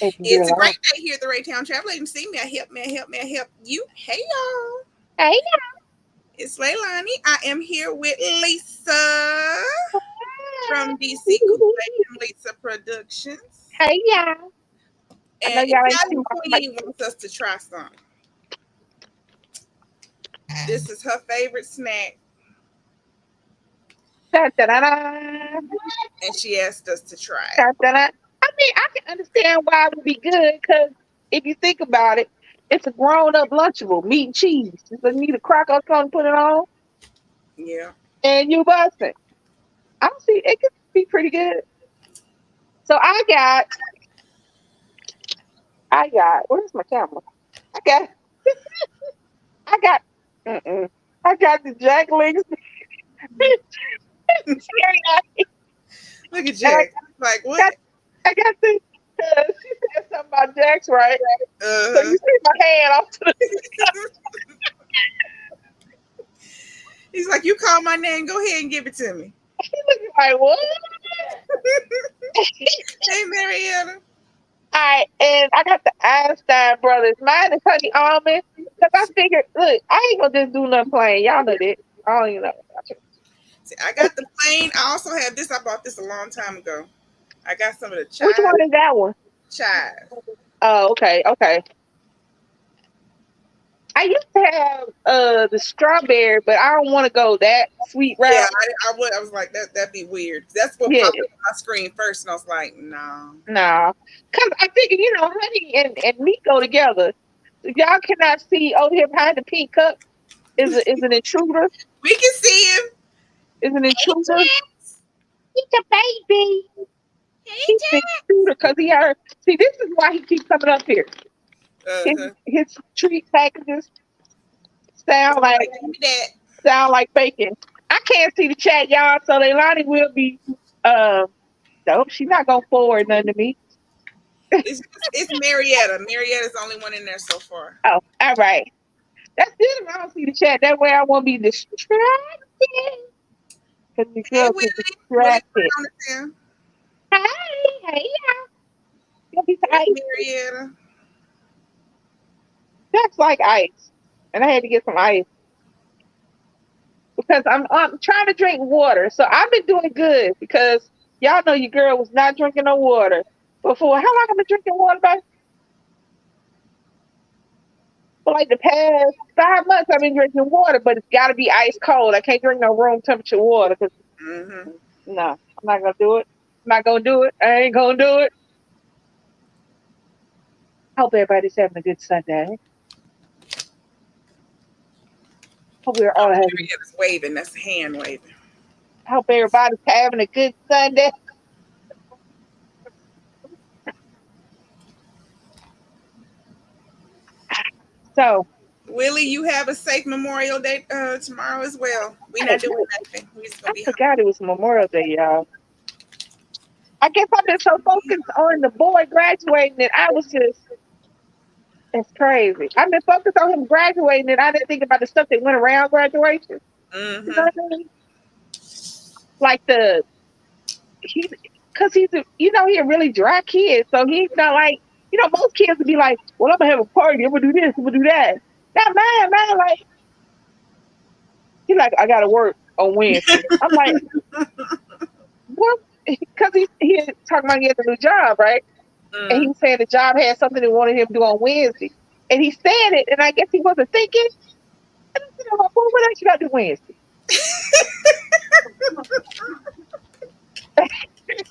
If you do It's it a alone. great day here at the Raytown Travel Agency. May I help? May I help? May I help you? Hey y'all, Hey, it's Leilani. I am here with Lisa from DC y'all. Kool-Aid and Lisa Productions. Hey, y'all. I know And y'all ain't seen Italian my Queen wants us to try some. This is her favorite snack, face. Da-da-da-da. and she asked us to try it. Da-da-da. I mean, I can understand why it would be good because if you think about it, it's a grown up Lunchable, meat and cheese. You just need a cracker or something, put it on, Yeah. and you bust it. I see it could be pretty good. So where's my camera? I got, I got, mm-mm. I got the Jack Links teriyaki, Look at and Jack. Like what? got, I got the, she said something about Jack's, right? So Uh you see my hand off to the, He's like, you call my name. Go ahead and give it to me. he looking like, what? Hey, Marietta. Alright, and I got the Einstein brothers. Mine is honey almond. Cause I figured, look, I ain't gonna just do nothing plain. Y'all know that. I don't even know. See, I got the plain. I also have this. I bought this a long time ago. I got some of the Which one is that one? chive. Oh, okay, okay. I used to have the strawberry, but I don't want to go that sweet Yeah, route. I was like that'd be weird. That's what Yeah, popped up on my screen first, and I was like, no. nah. Cause I figured, honey and meat go together. If y'all cannot see over here behind the pink cup is an intruder. We can see him. Is an Hey, intruder. Jack. He's a baby. Hey, He's an Jack. intruder because he heard. See, this is why he keeps coming up here. Uh His huh. his treat packages sound like Like, give me that. sound like bacon. I can't see the chat, y'all, so Leilani will be nope, she's not gonna forward nothing to me. It's Marietta. Marietta's the only one in there so far. Oh, all right. That's good if I don't see the chat. That way I won't be distracted. Because the Hey, girl Willie. is Willie distracted. Brown is here. Hi, hey, you'll be There's ice. Marietta. That's like ice. And I had to get some ice because I'm trying to drink water. So I've been doing good because y'all know your girl was not drinking no water before. How long I've been drinking water? For like the past 5 months, I've been drinking water, but it's got to be ice cold. I can't drink no room temperature water because Mm-hmm. no, I'm not gonna do it. I'm not gonna do it. I ain't gonna do it. Hope everybody's having a good Sunday. Hope we're Oh, all having. Marietta's waving. That's a hand waving. Hope everybody's having a good Sunday. So Willie, you have a safe Memorial Day tomorrow as well. We I, not doing nothing. We just I gonna be home. forgot it was Memorial Day, y'all. I guess I've been so focused on the boy graduating that I was just. It's crazy. I've been focused on him graduating and I didn't think about the stuff that went around graduation. You know Mm-hmm. what I mean? Like the he because he's a really dry kid. So he's not like most kids would be like, well, I'm gonna have a party, I'm gonna do this, I'm gonna do that. Not man, like he's like, I gotta work on Wednesday. I'm like, what? Because he talking about he has a new job, right? And he Mm. was saying the job had something they wanted him to do on Wednesday. And he said it, and I guess he wasn't thinking. And I said, well, what else you got to do Wednesday?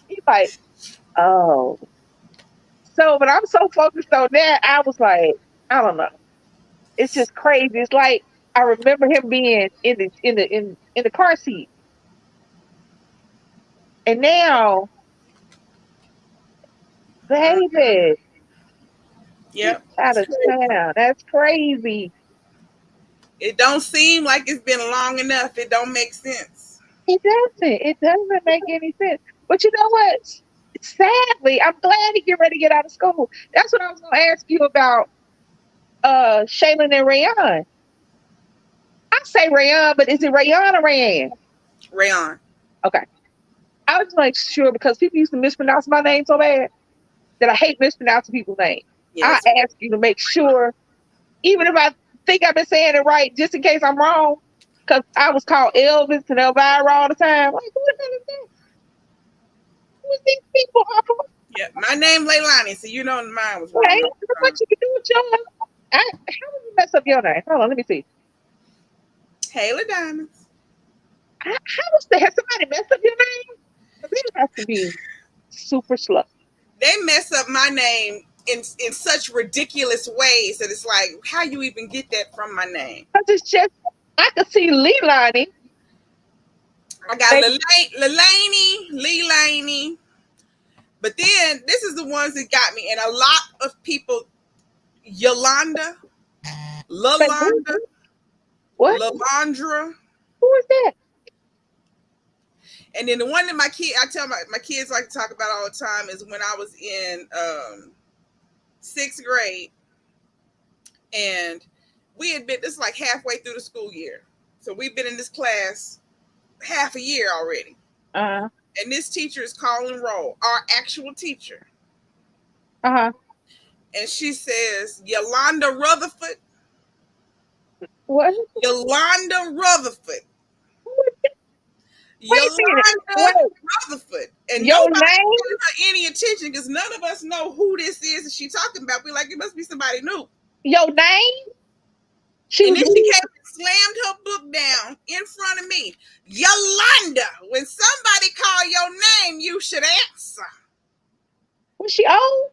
He's like, oh. So, but I'm so focused on that, I was like, I don't know. It's just crazy. It's like I remember him being in the car seat, and now, Mm. baby, he's Yep. out It's of crazy. town. That's crazy. It don't seem like it's been long enough. It don't make sense. It doesn't. It doesn't make any sense. But you know what? Sadly, I'm glad he get ready to get out of school. That's what I was gonna ask you about. Shaylin and Rayon. I say Rayon, but is it Rayon or Rayan? Rayon. Okay. I was like sure because people used to mispronounce my name so bad. that I hate mispronouncing people's names. I Yes. ask you to make sure, even if I think I've been saying it right, just in case I'm wrong, because I was called Elvis and Elvira all the time. Like, who the hell is that? Who is these people? Yeah. My name Leilani, so you know mine was Hey, wrong. what you can do with your how did you mess up your name? Hold on, let me see. Hayla Diamonds. How was the has somebody messed up your name? 'Cause it has to be super slow. They mess up my name in such ridiculous ways that it's like, how you even get that from my name? Because it's just I could see Leilani. I got Maybe Leilani, but then this is the ones that got me, and a lot of people, Yolanda, like, who? Lalonda, What? Lalandra, Who is that? and then the one that I tell my kids like to talk about all the time is when I was in 6th grade, and we had been this like halfway through the school year, so we've been in this class half a year already. Uh And this teacher is calling roll, our actual teacher. huh. And she says, Yolanda Rutherford. What? Yolanda Rutherford. Who is that? Wait a minute. Yolanda Wait. Rutherford. And Your nobody name? gave her any attention because none of us know who this is that she's talking about. We're like, it must be somebody new. Your name? She And was then she came and slammed her book down in front of me. Yolanda, when somebody call your name, you should answer. was she old?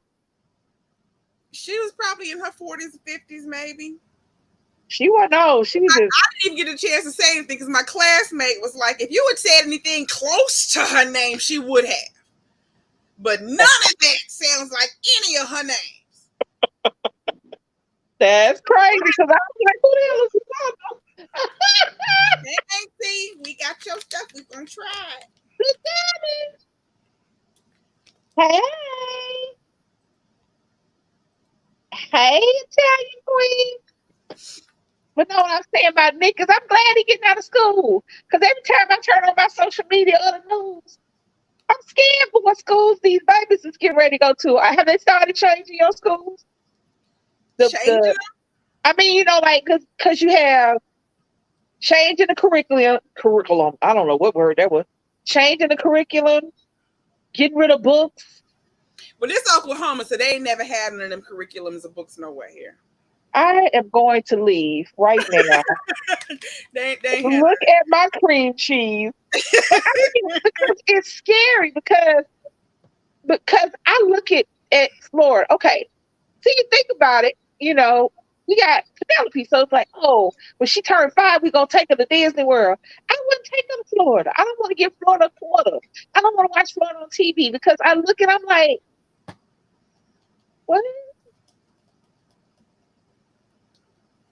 She was probably in her 40s, 50s, maybe. She wasn't old. She was I just didn't even get a chance to say anything because my classmate was like, if you had said anything close to her name, she would have. But none of that sounds like any of her names. that's crazy because I was like, who the hell is this? Hey, see, we got your stuff. We're going to try it. Hey. Hey, Italian queen. But no, what I'm saying about Nick is I'm glad he getting out of school. Because every time I turn on my social media or the news, I'm scared for what schools these babies is getting ready to go to. Have they started changing your schools? Changing I mean, you know, like because you have changing the curriculum. I don't know what word that was. Changing the curriculum, getting rid of books. Well, this Oklahoma, so they ain't never had none of them curriculums or books nowhere here. I am going to leave right now. they Look at my cream cheese. But I mean, because it's scary because I look at Florida. Okay, so you think about it, you know, we got Penelope, so it's like, oh, when she turned 5, we're gonna take her to Disney World. I wouldn't take her to Florida. I don't want to give Florida a quarter. I don't want to watch Florida on TV because I look and I'm like, what?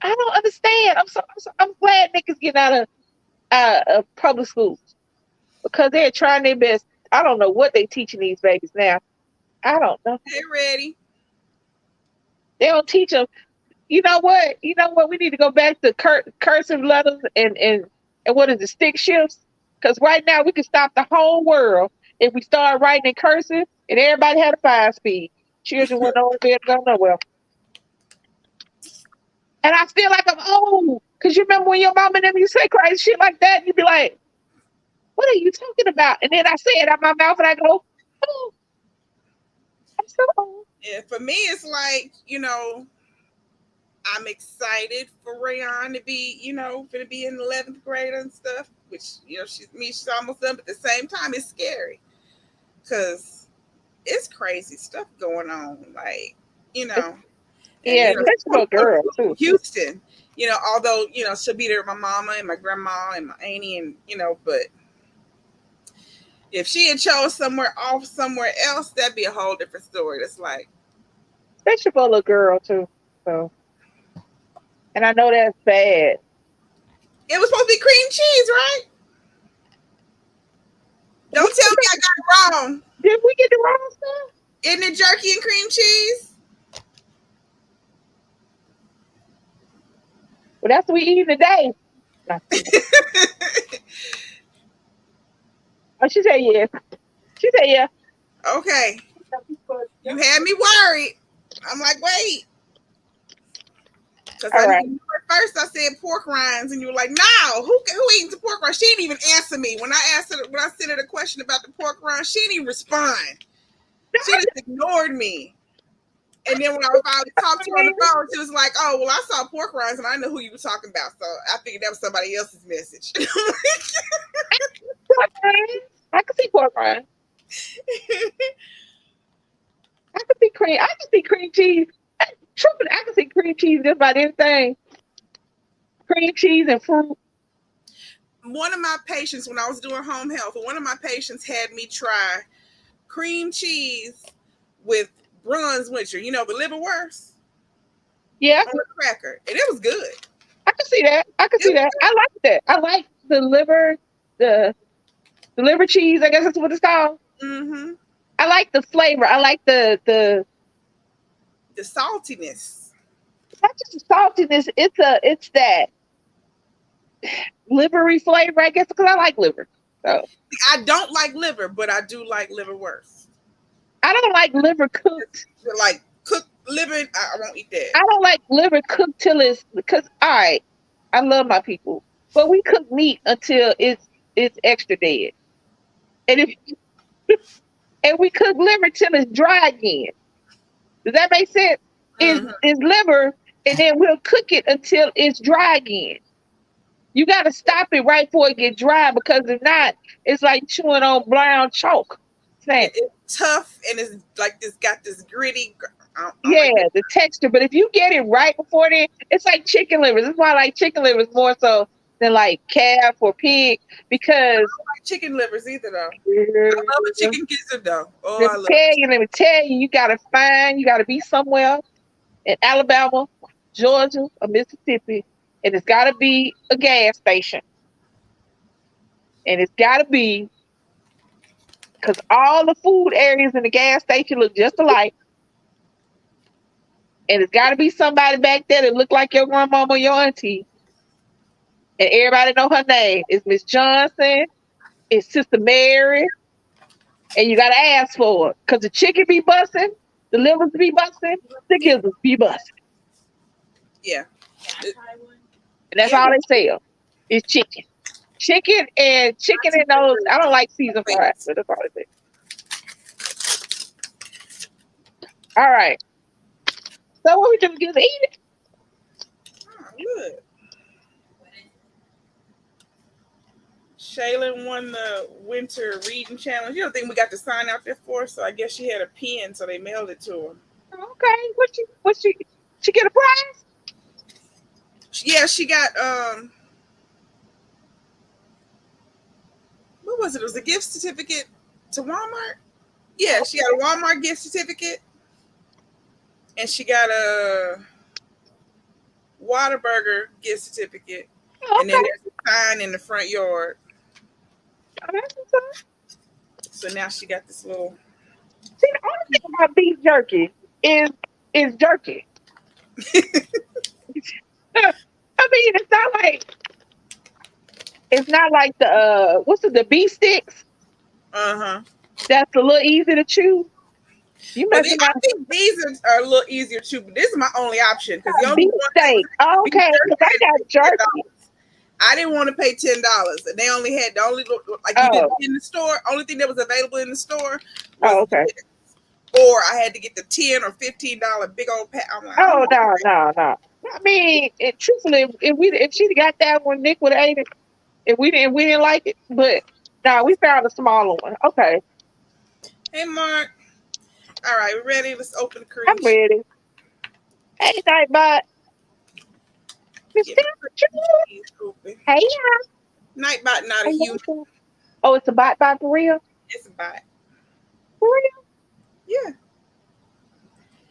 I don't understand. I'm glad Nick is getting out of public schools because they're trying their best. I don't know what they teaching these babies now. I don't know. They ready. They don't teach them. You know what? You know what? We need to go back to cursive letters and what is it, stick shifts? Because right now we can stop the whole world if we start writing in cursive and everybody had a 5-speed. Children wouldn't know where to go nowhere. And I feel like I'm old. Because you remember when your mom and them you say crazy shit like that, and you'd be like, what are you talking about? And then I say it out my mouth and I go, oh, I'm so old. Yeah, for me, it's like, you know, I'm excited for Rayon to be, you know, going to be in 11th grade and stuff, which, you know, she's almost done, but at the same time, it's scary because it's crazy stuff going on. Like, you know, Yeah, you know, especially a girl too. Houston, you know, although, you know, she'll be there with my mama and my grandma and my auntie and, you know, but if she had chose somewhere else, that'd be a whole different story. That's like, Especially for a little girl too. So, and I know that's bad. it was supposed to be cream cheese, right? Don't tell me I got it wrong. Did we get the wrong stuff? Isn't it jerky and cream cheese? Well, that's what we eating today. Oh, she said yes. She said yeah. Okay. You had me worried. I'm like, wait. Because All right. at first I said pork rinds, and you were like, no, who eats the pork rinds? She didn't even answer me. When I asked her, when I sent her the question about the pork rinds, she didn't even respond. She just ignored me. And then when I finally talked to her on the phone, she was like, oh, well, I saw pork rinds, and I know who you were talking about. So I figured that was somebody else's message. Pork rinds. I can see pork rinds. I can see cream. I can see cream cheese. Truthfully, I can see cream cheese just about anything. Cream cheese and fruit. One of my patients, when I was doing home health, one of my patients had me try cream cheese with Brunswick, you know, the liverwurst. Yeah, on a cracker, and it was good. I can see that. I can see that. I like that. I like the liver, the liver cheese. I guess that's what it's called. Mm-hmm. I like the flavor. I like the saltiness. Not just the saltiness. It's that livery flavor. I guess because I like liver. So I don't like liver, but I do like liverwurst. I don't like liver cooked. Like cooked liver, I won't eat that. I don't like liver cooked till it's because all right. I love my people, but we cook meat until it's extra dead, and if and we cook liver till it's dry again. Does that make sense? It's liver, and then we'll cook it until it's dry again. You got to stop it right before it get dry, because if not, it's like chewing on brown chalk. It's tough, and it's like this got this gritty. Yeah, the texture. But if you get it right before then, it's like chicken livers. That's why I like chicken livers more so than like calf or pig, because I don't like chicken livers either though. I love a chicken gizzard though. Oh, I love it. Let me tell you, you gotta be somewhere in Alabama, Georgia, or Mississippi, and it's gotta be a gas station. And it's gotta be, because all the food areas in the gas station look just alike. And it's got to be somebody back there that look like your grandmama or your auntie. And everybody know her name. It's Miss Johnson. It's Sister Mary. And you got to ask for it. Because the chicken be busting. The livers be busting. The gizzards be busting. Yeah. And that's all they sell. Is chicken. Chicken and those. I don't like seasoned fries. But that's all they sell. All right. So what we just get to eat it? Oh, good. Shaylin won the winter reading challenge. You don't think we got the sign out there for her? So I guess she had a pen, so they mailed it to her. Okay. What she get a prize? Yeah, she got what was it? It was a gift certificate to Walmart. Yeah, she got a Walmart gift certificate. And she got a Whataburger gift certificate. Okay. And then there's a sign in the front yard. So now she got this little. See, the only thing about beef jerky is jerky. I mean, it's not like the what's it, the beef sticks? That's a little easy to chew. I think these are a little easier to chew, but this is my only option because the only beef steak. Oh, okay, because I got jerky. I didn't want to pay $10, and they only had you did in the store. Only thing that was available in the store. Was this. Or I had to get the $10 or $15 big old pack. I'm like, no. I mean, truthfully, if she got that one, Nick would have ate it. If we didn't like it, but no, we found a smaller one. Okay. Hey, Mark. All right, we ready? Let's open the cream. I'm ready. Hey, Nightbot. Hey, Nightbot, not a human. Oh, it's a bot for real? It's a bot. For real? Yeah.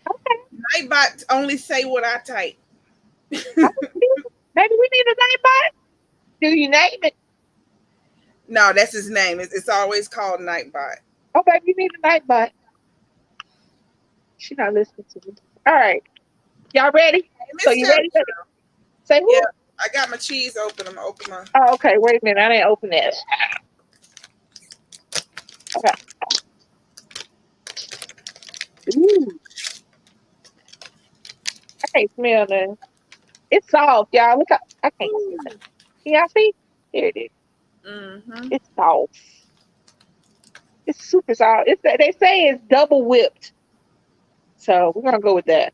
Okay. Nightbot only say what I type. Maybe we need a Nightbot. Do you name it? No, that's his name. It's always called Nightbot. Oh, baby, you need a Nightbot. She's not listening to me. All right. Y'all ready? So you ready? Say what? Yeah, I got my cheese open. I'm going to open my... Oh, okay. Wait a minute. I didn't open that. Okay. Ooh, I can't smell nothing. It's soft, y'all. Look up. I can't smell it. Y'all see? There it is. Mm-hmm. It's soft. It's super soft. They say it's double whipped. So we're gonna go with that.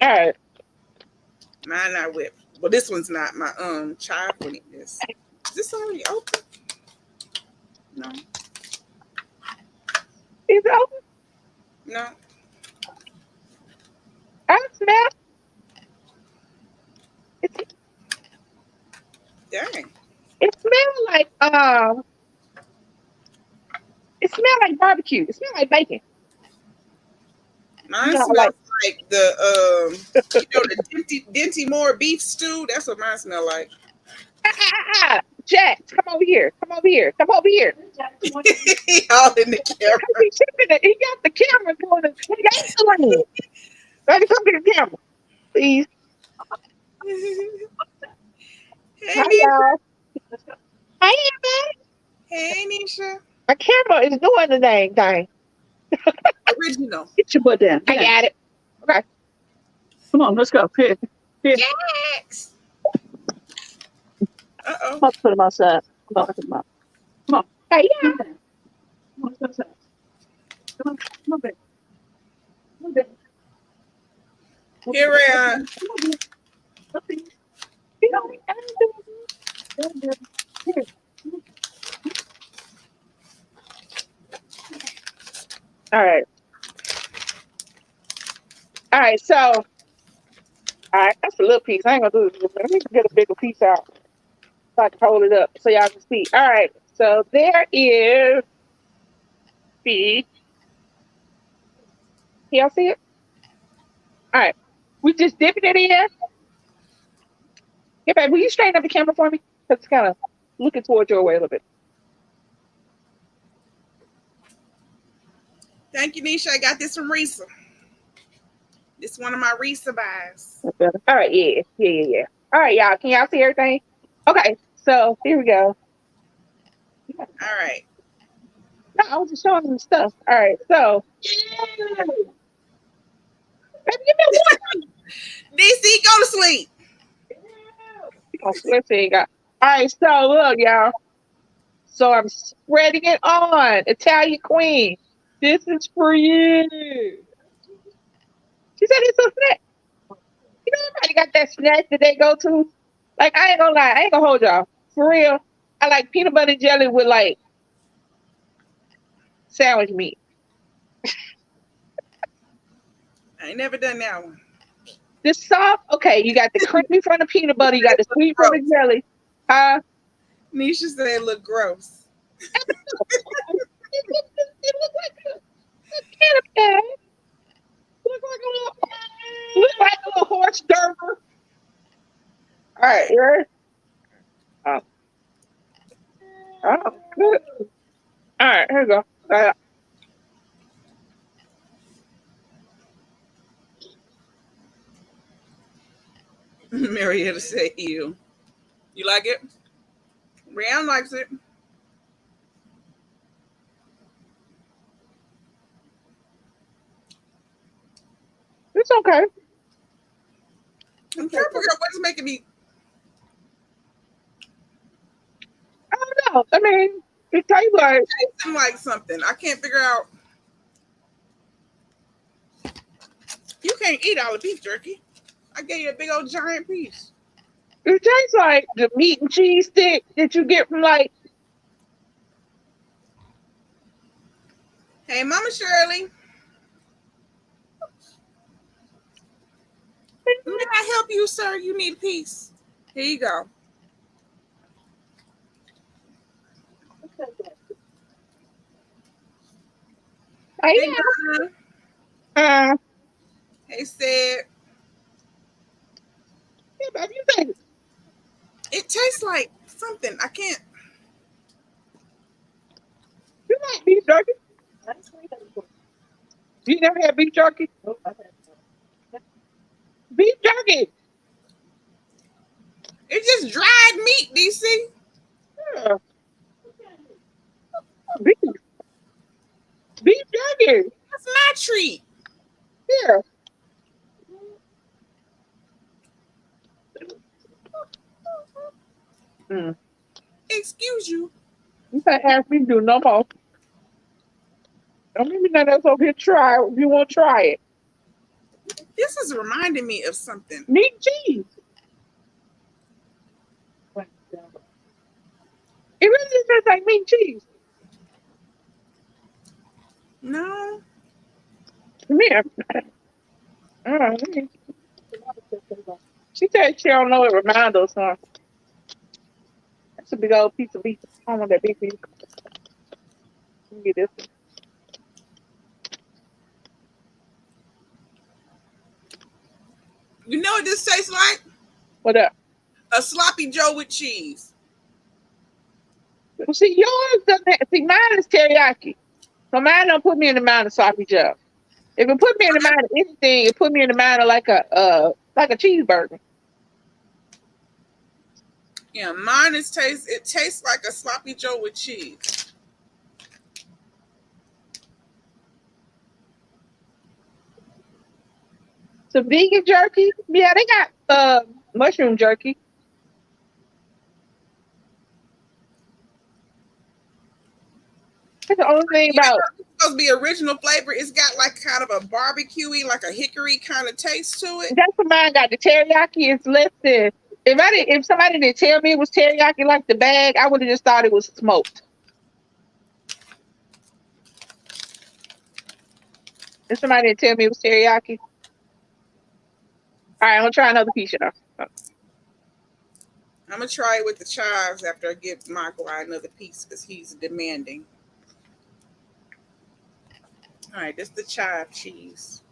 All right. Mine not whipped. Well, this one's not. My child put this. Is this already open? No. Is it open? No. I smell it. Dang. It smells like it smells like barbecue. It smells like bacon. You Mine know, like smells like the the Dinty Moore beef stew. That's what mine smell like. Jax, come over here. Come over here. Come over here. All in the He tipping it. He got the camera going. He got the Let me come to the camera, please. camera. Hey Hi, Nisha. y'all. Hi, man. Hey Nisha. My camera is doing the dang thing. Original. Get your butt down. I got it. Okay. Come on, let's go. Here. Jax. Uh-oh. Let's put him outside. Come on, put him out. Come on. Hey, yeah. Come on, let's go outside. Come on, come on, baby. Come on, baby. Here we are. Come on, baby. Up here. You know, Down, baby. Here. all right. All right. So, all right. That's a little piece. I ain't gonna do this. Let me get a bigger piece out so I can hold it up so y'all can see. All right. So there is the. Can y'all see it? All right. We just dipping it in. Yeah, babe, will you straighten up the camera for me? Because it's kind of looking towards your way a little bit. Thank you, Nisha. I got this from Risa. This one of my Risa buys. That's better. All right, yeah. All right, y'all. Can y'all see everything? Okay, so here we go. All right. No, I was just showing them stuff. All right, so baby, give me one. DC, go to sleep. Oh, let's see. All right, so look, y'all. So I'm spreading it on. Italian Queen. This is for you. She said it's a snack. You know, everybody got that snack that they go to. Like, I ain't gonna lie. I ain't gonna hold y'all. For real. I like peanut butter and jelly with like sandwich meat. I ain't never done that one. The soft, okay, you got the creamy from the peanut butter, you got the sweet from the jelly. Nisha said it looked gross. It look like a candy bag. Look like a little horse derber. All right, you ready? Oh, good. All right, here we go. Marietta said ew. You like it? Rihanna likes it. It's okay. I'm trying to figure out what's making me. I don't know. I mean, it tastes like Tasting like something. I can't figure out. You can't eat all the beef jerky. I gave you a big old giant piece. it tastes like the meat and cheese stick that you get from like. Hey, Mama Shirley. May I help you, sir? You need a piece. Here you go. Hey, Hey, Donna. uh, Hey, said yeah, baby, you think it tastes like something. I can't. you like beef jerky? You never had beef jerky? Beef jerky. It's just dried meat, DC. Yeah. Beef. Beef jerky. That's my treat. Mm. Excuse you. You can't ask me to do no more. Don't give me none of that's over here. Try it if you want to try it. This is reminding me of something. Meat and cheese. It really just tastes like meat and cheese. No. Come here. Let me- She said she don't know it reminds her of something. That's a big old piece of beef. I don't want that big piece. Let me get this one. You know what this tastes like? What up? A sloppy Joe with cheese. Well, see, yours doesn't have, see, mine is teriyaki. So mine don't put me in the mind of sloppy Joe. If it put me in the mind of anything, it put me in the mind of like a cheeseburger. Yeah, mine is taste. It tastes like a sloppy Joe with cheese. So vegan jerky, yeah, they got mushroom jerky. That's the only thing Even about though it's supposed to be original flavor, it's got like kind of a barbecuey, like a hickory kind of taste to it. that's what mine got. The teriyaki is less than if somebody didn't tell me it was teriyaki like the bag, I would have just thought it was smoked. If somebody didn't tell me it was teriyaki. All right, I'm gonna try another piece, y'all. I'm gonna try it with the chives after I give Michael another piece because he's demanding. All right, this is the chive cheese.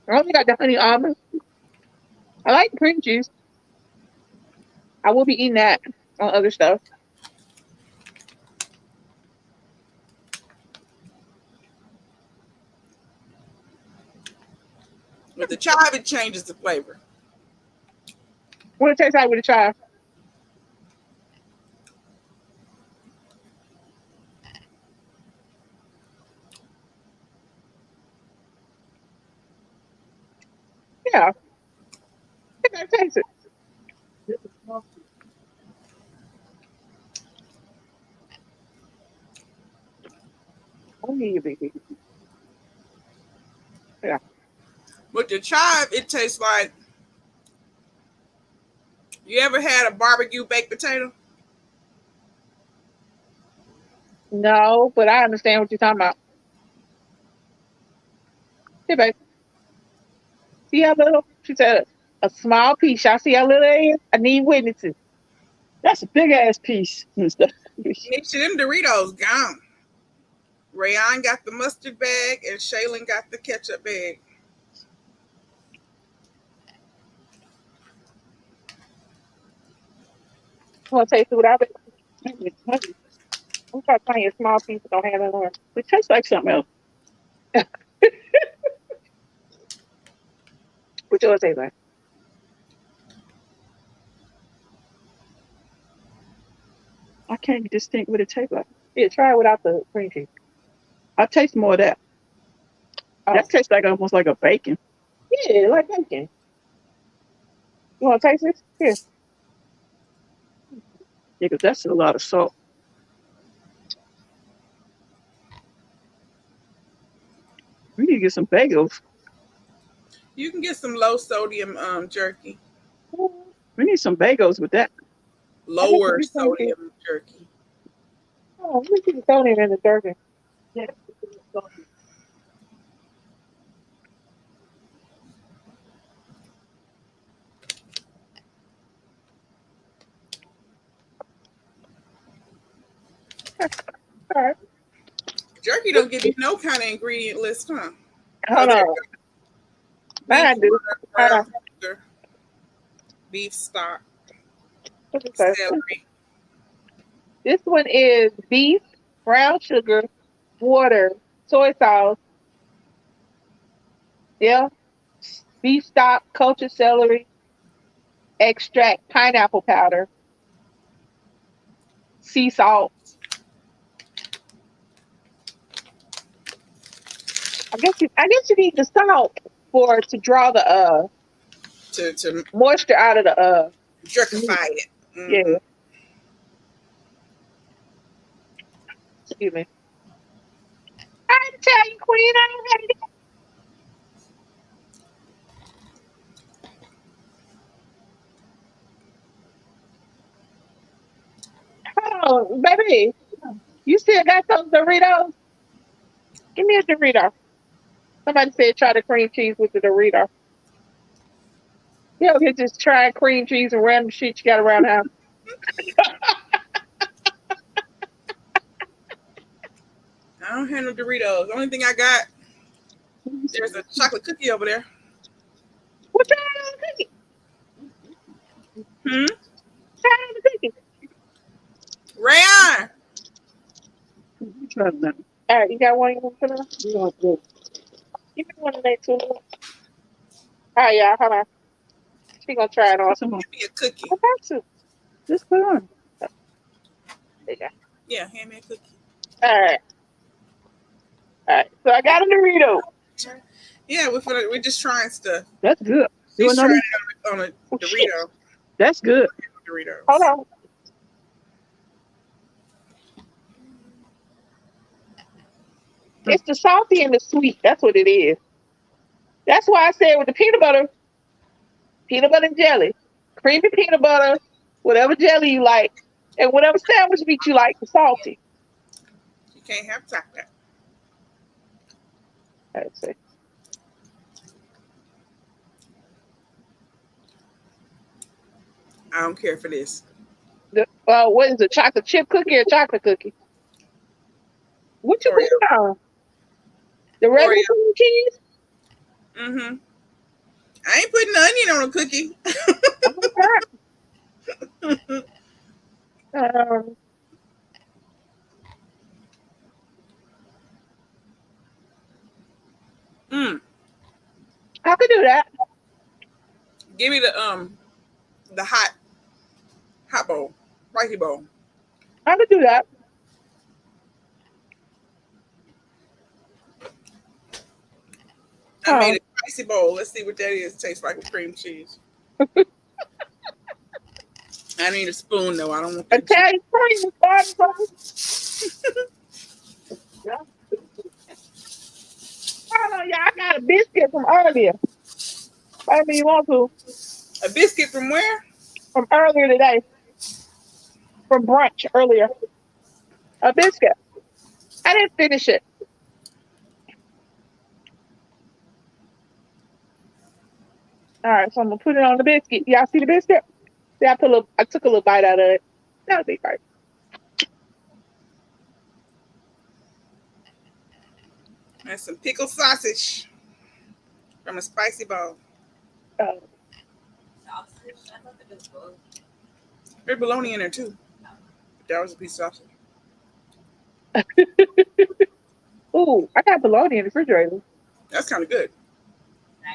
I only got the honey almond. I like cream cheese. I will be eating that on other stuff. With the chive, it changes the flavor. What it tastes like with a chive. Yeah, I gotta taste it. I need a big piece. Yeah. With the chive, it tastes like you ever had a barbecue baked potato? No, but I understand what you're talking about. Hey, babe. See how little? She said a small piece. Y'all see how little it is? I need witnesses. That's a big ass piece. Mister. Nisha, them Doritos gone. Rayon got the mustard bag and Shaylin got the ketchup bag. Want to taste it without it? I'm trying to find a small piece that don't have it on. It tastes like something else. What yours taste like? I can't distinct what it tastes like. Yeah, try it without the cream cheese. I taste more of that. Oh, That tastes like almost like a bacon. yeah, like bacon. You want to taste this? Here. Yeah, because that's a lot of salt. We need to get some bagels. You can get some low sodium jerky, We need some bagels with that. I think lower it's cream cheese. sodium jerky. Oh, let me see the sodium in the jerky. Yeah. All right. Jerky don't give you no kind of ingredient list, huh? Oh, Hold there on. you go. Beef Mine do. water, Hold on. brown sugar, beef stock, What's it say? celery. This one is beef, brown sugar, water, soy sauce, yeah, beef stock, cultured celery, extract, pineapple powder, sea salt. I I guess you need the salt for to draw the to moisture out of the meat. jerkify it. Yeah, Hmm. excuse me. I'm Italian queen. I don't have it. Hold on, baby. You still got those Doritos? Give me a Dorito. Somebody said try the cream cheese with the Dorito. You know, just try cream cheese and random shit you got around the house. I don't have no Doritos. The only thing I got, there's a chocolate cookie over there. What try on the cookie? Hmm. Try on the cookie. Rayon. Try that. All right, you got one you want to put on? You want this? Give me one of that too. All right, y'all. Hold on. She gonna try it on. Put some on. Give me a cookie. I got to. Just put it on. There you go. Yeah, hand me a cookie. All right. All right. So I got a Dorito. Yeah, we're just trying stuff. That's good. You She's want trying another? it on a Dorito. That's good. Doritos. Hold on. It's the salty and the sweet. That's what it is. That's why I said with the peanut butter and jelly, creamy peanut butter, whatever jelly you like, and whatever sandwich meat you like, the salty. You can't have chocolate. Let's see. I don't care for this. What is it? Chocolate chip cookie or chocolate cookie? What you Oreo. put on? The regular Oreo. cream cheese? Mm-hmm. I ain't putting onion on a cookie. Um, Mm. I could do that. Give me the hot bowl, spicy bowl. I could do that. I Oh, made a spicy bowl. Let's see what that is. It tastes like with cream cheese. I need a spoon though. I don't want that. Italian cream is fine. Hold on, y'all. I got a biscuit from earlier. Maybe you want to. A biscuit from where? From earlier today. From brunch earlier. A biscuit. I didn't finish it. All right, so I'm gonna put it on the biscuit. Y'all see the biscuit? See, I took a little bite out of it. That'll be right. And some pickled sausage from a spicy bowl. Uh, There's bologna in there too. That was a piece of sausage. ooh, I got bologna in the refrigerator. That's kind of good.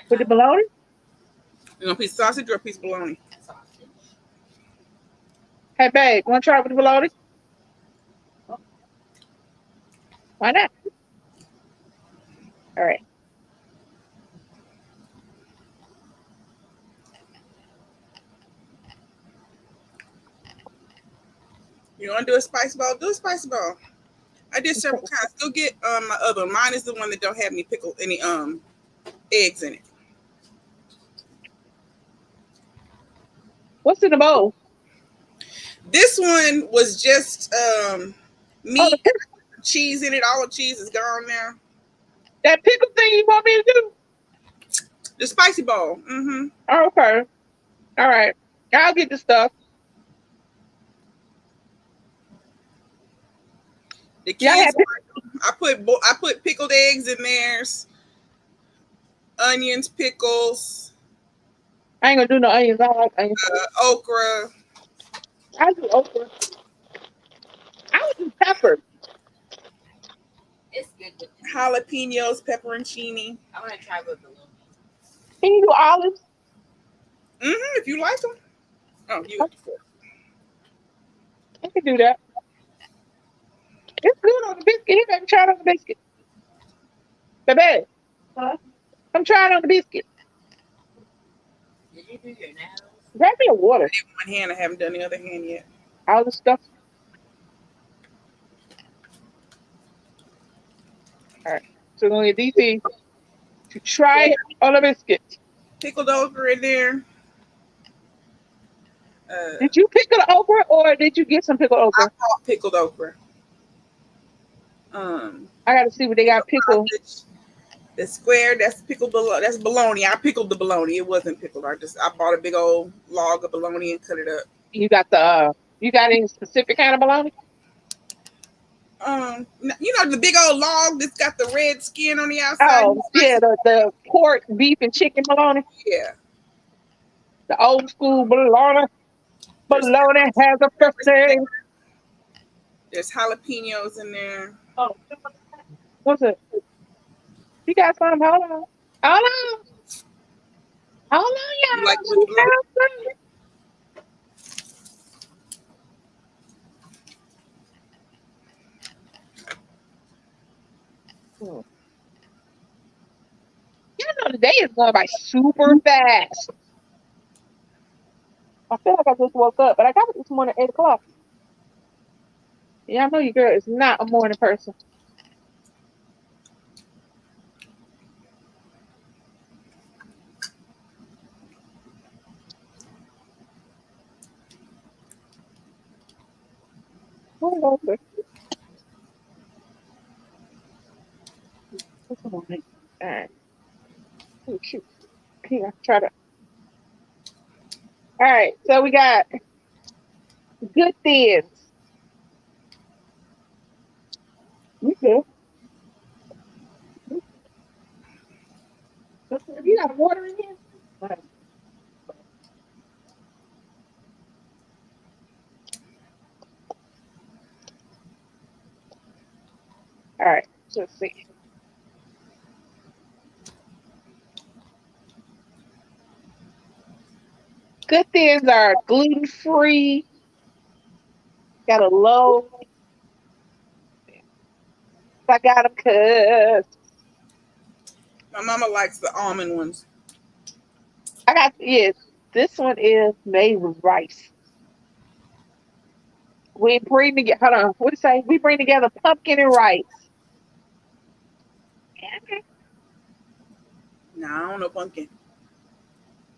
With the bologna? You want a piece of sausage or a piece of bologna? Hey, babe, want to try it with the bologna? Why not? All right. You want to do a spicy bowl? Do a spicy bowl. I did several kinds. Go get my other one. Mine is the one that don't have any eggs in it. What's in the bowl? This one was just Oh, meat, cheese in it. All the cheese is gone now. that pickle thing you want me to do? The spicy bowl. Mm-hmm. Oh, okay. All right. I'll get the stuff. The Yeah, kids, I put pickled eggs in theirs, onions, pickles, I ain't gonna do no onions. I don't like onions. okra. I do okra. I would do pepper. It's good with Jalapenos, pepperoncini. I want to try with bologna. Can you do olives? Mm-hmm. If you like them. Oh, you got the fork. I can do that. It's good on the biscuit. Here, baby, try it on the biscuit. Baby, Huh? I'm trying on the biscuit. Did you do your nails? Grab me a water. One hand, I haven't done the other hand yet. All the stuff. All right. So we're gonna get these things to try it on the biscuit. Pickled okra in there. Did you pickle the okra or did you get some pickled I okra? bought pickled okra. I gotta see what they got pickled. The square, that's pickled that's bologna. I pickled the bologna. It wasn't pickled. I bought a big old log of bologna and cut it up. You got any specific kind of bologna? You know the big old log that's got the red skin on the outside. Oh, yeah, the pork, beef, and chicken bologna. Yeah. The old school bologna. Bologna has a first name. There's jalapenos in there. Oh, What's it? You got some? Hold on. Hold on. Hold on, You y'all. like She with blue? got some. You know the day is going by super fast. I feel like I just woke up, but I got it this morning at 8 o'clock. Yeah, I know your girl is not a morning person. Hold on, quick. What's on it? All right. Oh, shoot. Here, try to. All right, so we got Good Thins. You good? You got water in here? All right, let's see. Good Thins are gluten free. Got a low. I got them because My mama likes the almond ones. I got yes. This one is made with rice. We bring together. Hold on. What do you say? We bring together pumpkin and rice. Okay. No, I don't know pumpkin.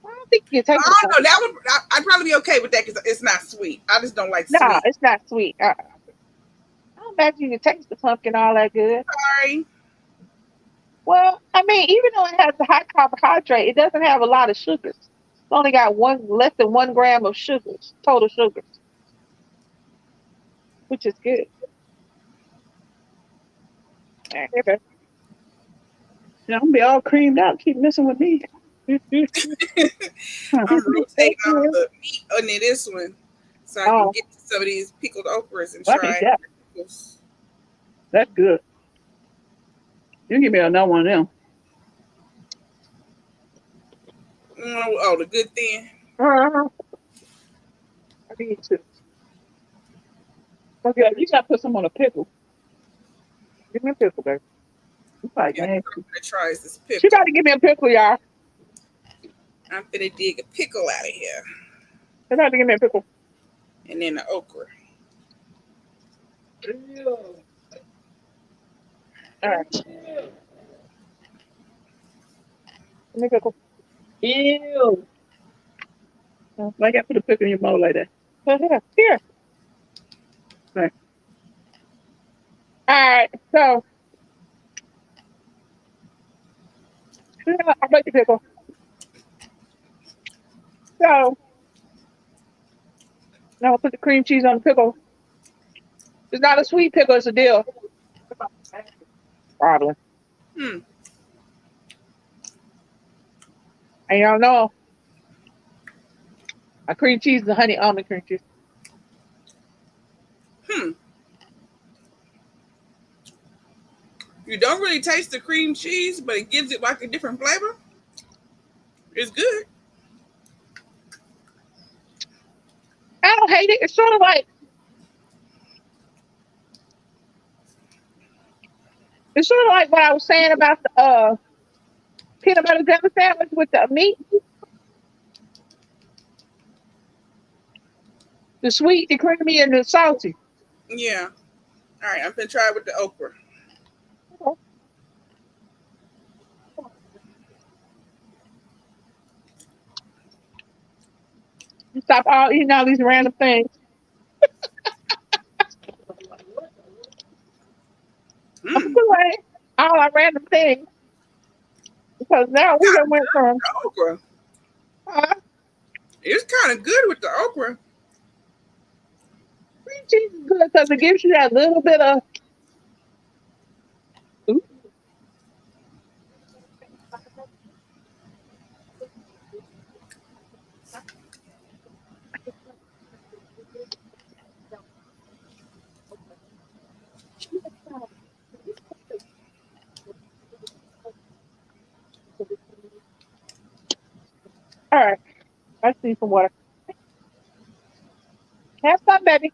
I don't think you can I take the don't know. That would I'd probably be okay with that because it's not sweet. I just don't like No, sweet. it's not sweet. I don't imagine you can taste the pumpkin all that good. Sorry. Well, I mean, even though it has a high carbohydrate, it doesn't have a lot of sugars. It's only got less than 1 gram of sugars, total sugars, which is good. All right, here, babe. I'm gonna be all creamed out. Keep messing with me. I'm rotating all the meat under this one so I can Oh, get to some of these pickled okras and Look at try that. pickles. That's good. You give me another one of them. Oh, the good thing. I need to. Okay, you gotta put some on a pickle. Give me a pickle, baby. You like Yeah, nasty. I'm gonna try this She pickle. about to give me a pickle, y'all. I'm gonna dig a pickle out of here, She about to give me a pickle. and then the okra. All right. Give me a pickle. Ew. Why you gotta put a pickle in your mouth like that? Here. Here. Right. All right. So, I like the pickle. So, now I'll put the cream cheese on the pickle. It's not a sweet pickle, it's a dill. Probably. Hmm. And y'all know my cream cheese is a honey almond cream cheese. You don't really taste the cream cheese, but it gives it like a different flavor. It's good. I don't hate it. It's sort of like what I was saying about peanut butter jelly sandwich with the meat, the sweet, the creamy, and the salty. Yeah. All right, I'm gonna try it with the okra. You stop all eating all these random things. I'm Mm. doing all our random things because now we done went from The okra. uh, It's kind of good with the okra. cream cheese is good because it gives you that little bit of. Ooh, all right, I see some water. Have fun, baby.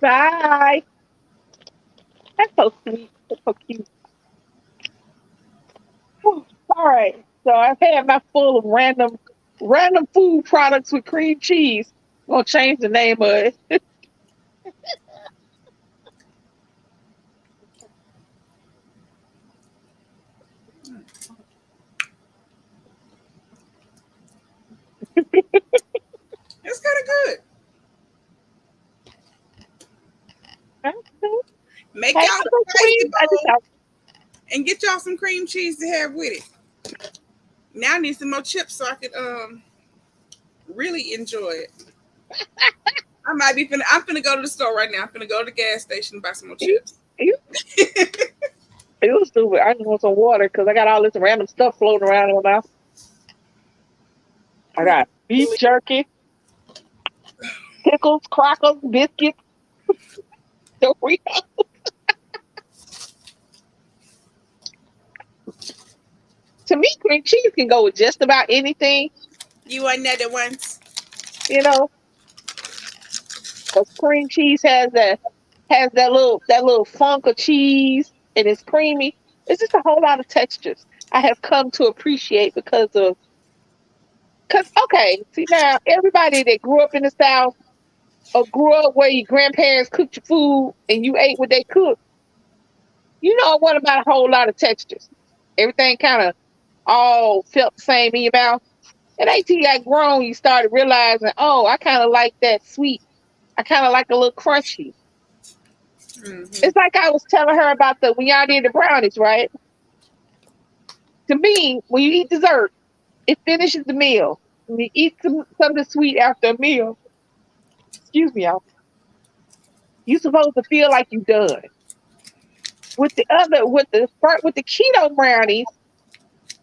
Bye. That's so sweet. That's so cute. Whew. All right. So I've had my full of random food products with cream cheese. I'm gonna change the name of it. It's kind of good. Make Hey, y'all I'm a so spicy sweet. I just bowl have and get y'all some cream cheese to have with it. Now I need some more chips so I could really enjoy it. I'm finna go to the store right now. I'm finna go to the gas station and buy some more you. chips. You you stupid. I just want some water because I got all this random stuff floating around in my mouth. I got beef jerky, pickles, crackers, biscuits, Doritos. To me, cream cheese can go with just about anything, You want another ones? you know. Because cream cheese has that little funk of cheese and it's creamy. It's just a whole lot of textures I have come to appreciate because okay, see now everybody that grew up in the South or grew up where your grandparents cooked your food and you ate what they cooked, you know what about a whole lot of textures. Everything kind of all felt the same in your mouth. And until you got grown, you started realizing, oh, I kind of like that sweet. I kind of like a little crunchy. Hmm. It's like I was telling her about the when y'all did the brownies, right? To me, when you eat dessert, it finishes the meal. When you eat something sweet after a meal, excuse me, y'all, you supposed to feel like you done. With the keto brownies,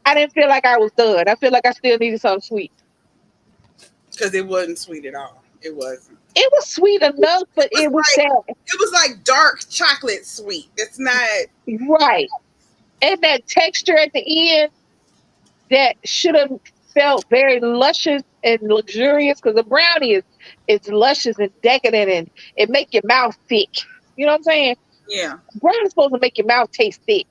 I didn't feel like I was done. I feel like I still needed something sweet. Because it wasn't sweet at all. It wasn't. It was sweet enough, but It was it was like that it was like dark chocolate sweet. It's not. right. And that texture at the end that should have felt very luscious and luxurious because the brownie is luscious and decadent and it make your mouth thick. You know what I'm saying? Yeah. Brownie's supposed to make your mouth taste thick.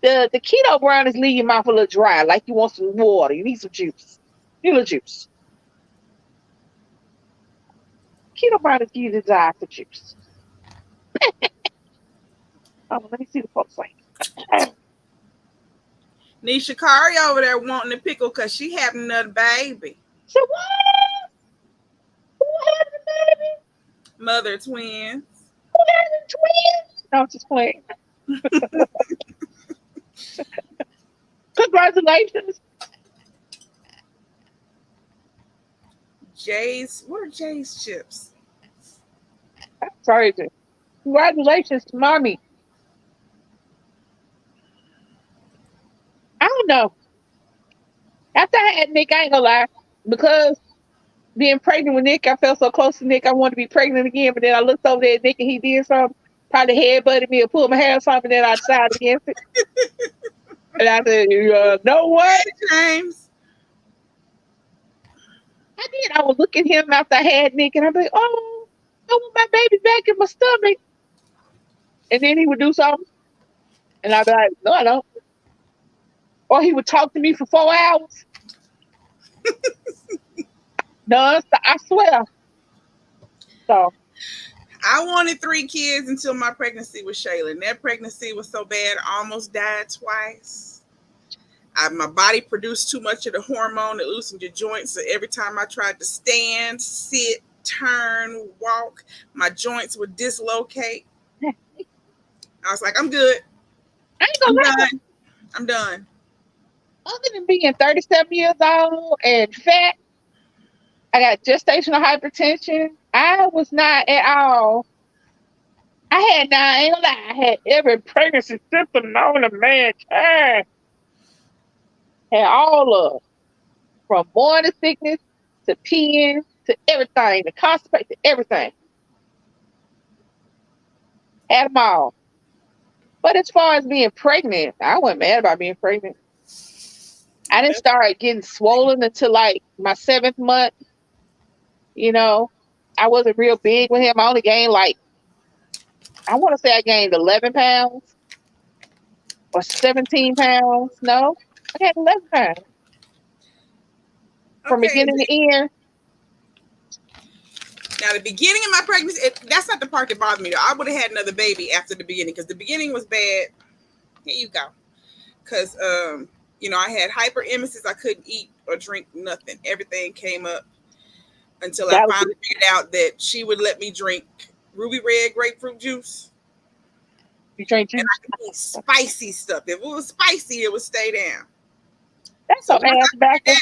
The keto brownies leave your mouth a little dry, like you want some water. You need some juice. You need a little juice. Keto brownies give you the desire for juice. Let me see the folks like. Nisha Kari over there wanting to pickle because she having another baby. So what? Who has a baby? Mother of twins. Who has a twin? No, I'm just playing. Congratulations. Jay's. What are Jay's chips? That's crazy. Congratulations to mommy. I don't know. After I had Nick, I ain't gonna lie. Because being pregnant with Nick, I felt so close to Nick, I wanted to be pregnant again. But then I looked over there at Nick and he did something, probably headbutted me or pulled my hair or something, and then I decided against it. And I said, know what? James. I did. I would look at him after I had Nick and I'd be like, oh, I want my baby back in my stomach. And then he would do something. And I'd be like, no, I don't. Or he would talk to me for 4 hours. No, I swear. So I wanted 3 kids until my pregnancy with Shayla. And that pregnancy was so bad, I almost died twice. My body produced too much of the hormone that loosened your joints. So every time I tried to stand, sit, turn, walk, my joints would dislocate. I was like, I'm good. I ain't I'm gonna lie. done. I'm done. Other than being 37 years old and fat, I got gestational hypertension. I was not at all. I ain't gonna lie, I had every pregnancy symptom known to mankind. Had all of them. From morning sickness to peeing to everything, to constipation, to everything. Had them all. But as far as being pregnant, I wasn't mad about being pregnant. I didn't start getting swollen until like my 7th month. You know, I wasn't real big with him. I only gained like, I want to say I gained 11 pounds or 17 pounds. No, I had 11 pounds from Okay. beginning to end. Now, the beginning of my pregnancy, that's not the part that bothered me, though. I would have had another baby after the beginning because the beginning was bad. Here you go. Because, I had hyperemesis. I couldn't eat or drink nothing. Everything came up until I finally figured out that she would let me drink ruby red grapefruit juice. You drink juice? And I could eat spicy stuff. If it was spicy, it would stay down. That's so ass backwards.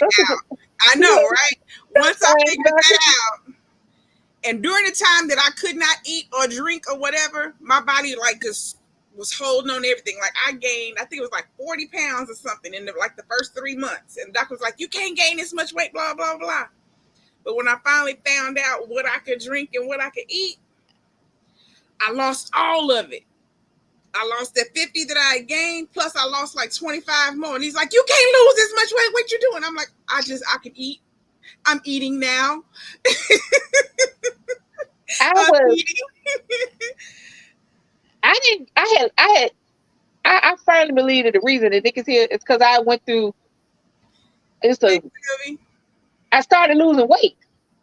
I know, right? Once I figured that out, and during the time that I could not eat or drink or whatever, my body like just was holding on to everything. Like I gained, I think it was like 40 pounds or something in the first 3 months. And the doctor was like, you can't gain this much weight, blah, blah, blah. But when I finally found out what I could drink and what I could eat, I lost all of it. I lost that 50 that I gained, plus I lost like 25 more. And he's like, you can't lose this much weight. What you doing? I'm like, I can eat. I'm eating now. I firmly believe that the reason that Nick is here is because I went through. I started losing weight.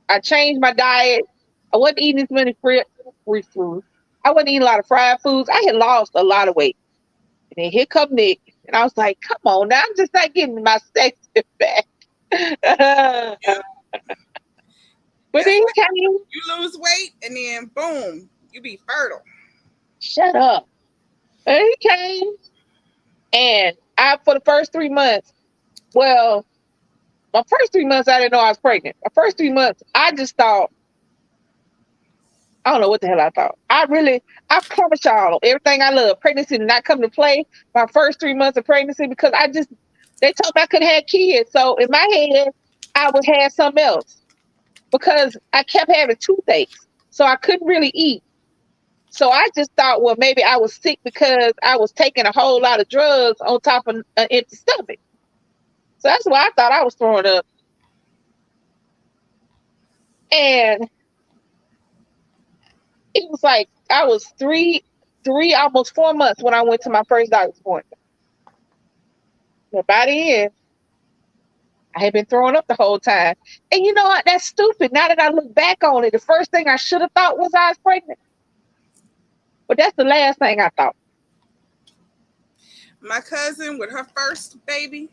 I changed my diet. I wasn't eating as many free foods. I wasn't eating a lot of fried foods. I had lost a lot of weight. And then here come Nick. And I was like, come on now. I'm just not getting my sex back. But then you lose weight and then boom, you be fertile. Shut up. And he came. And for the first 3 months, well, my first 3 months, I didn't know I was pregnant. My first 3 months, I just thought, I don't know what the hell I thought. I promise y'all, everything I love, pregnancy did not come to play my first 3 months of pregnancy because they told me I couldn't have kids. So in my head, I would have something else because I kept having toothaches. So I couldn't really eat. So I just thought, well, maybe I was sick because I was taking a whole lot of drugs on top of an empty stomach. So that's why I thought I was throwing up. And it was like I was three, almost 4 months when I went to my first doctor's appointment. But by the end, I had been throwing up the whole time. And you know what? That's stupid. Now that I look back on it, the first thing I should have thought was I was pregnant. But that's the last thing I thought. My cousin with her first baby,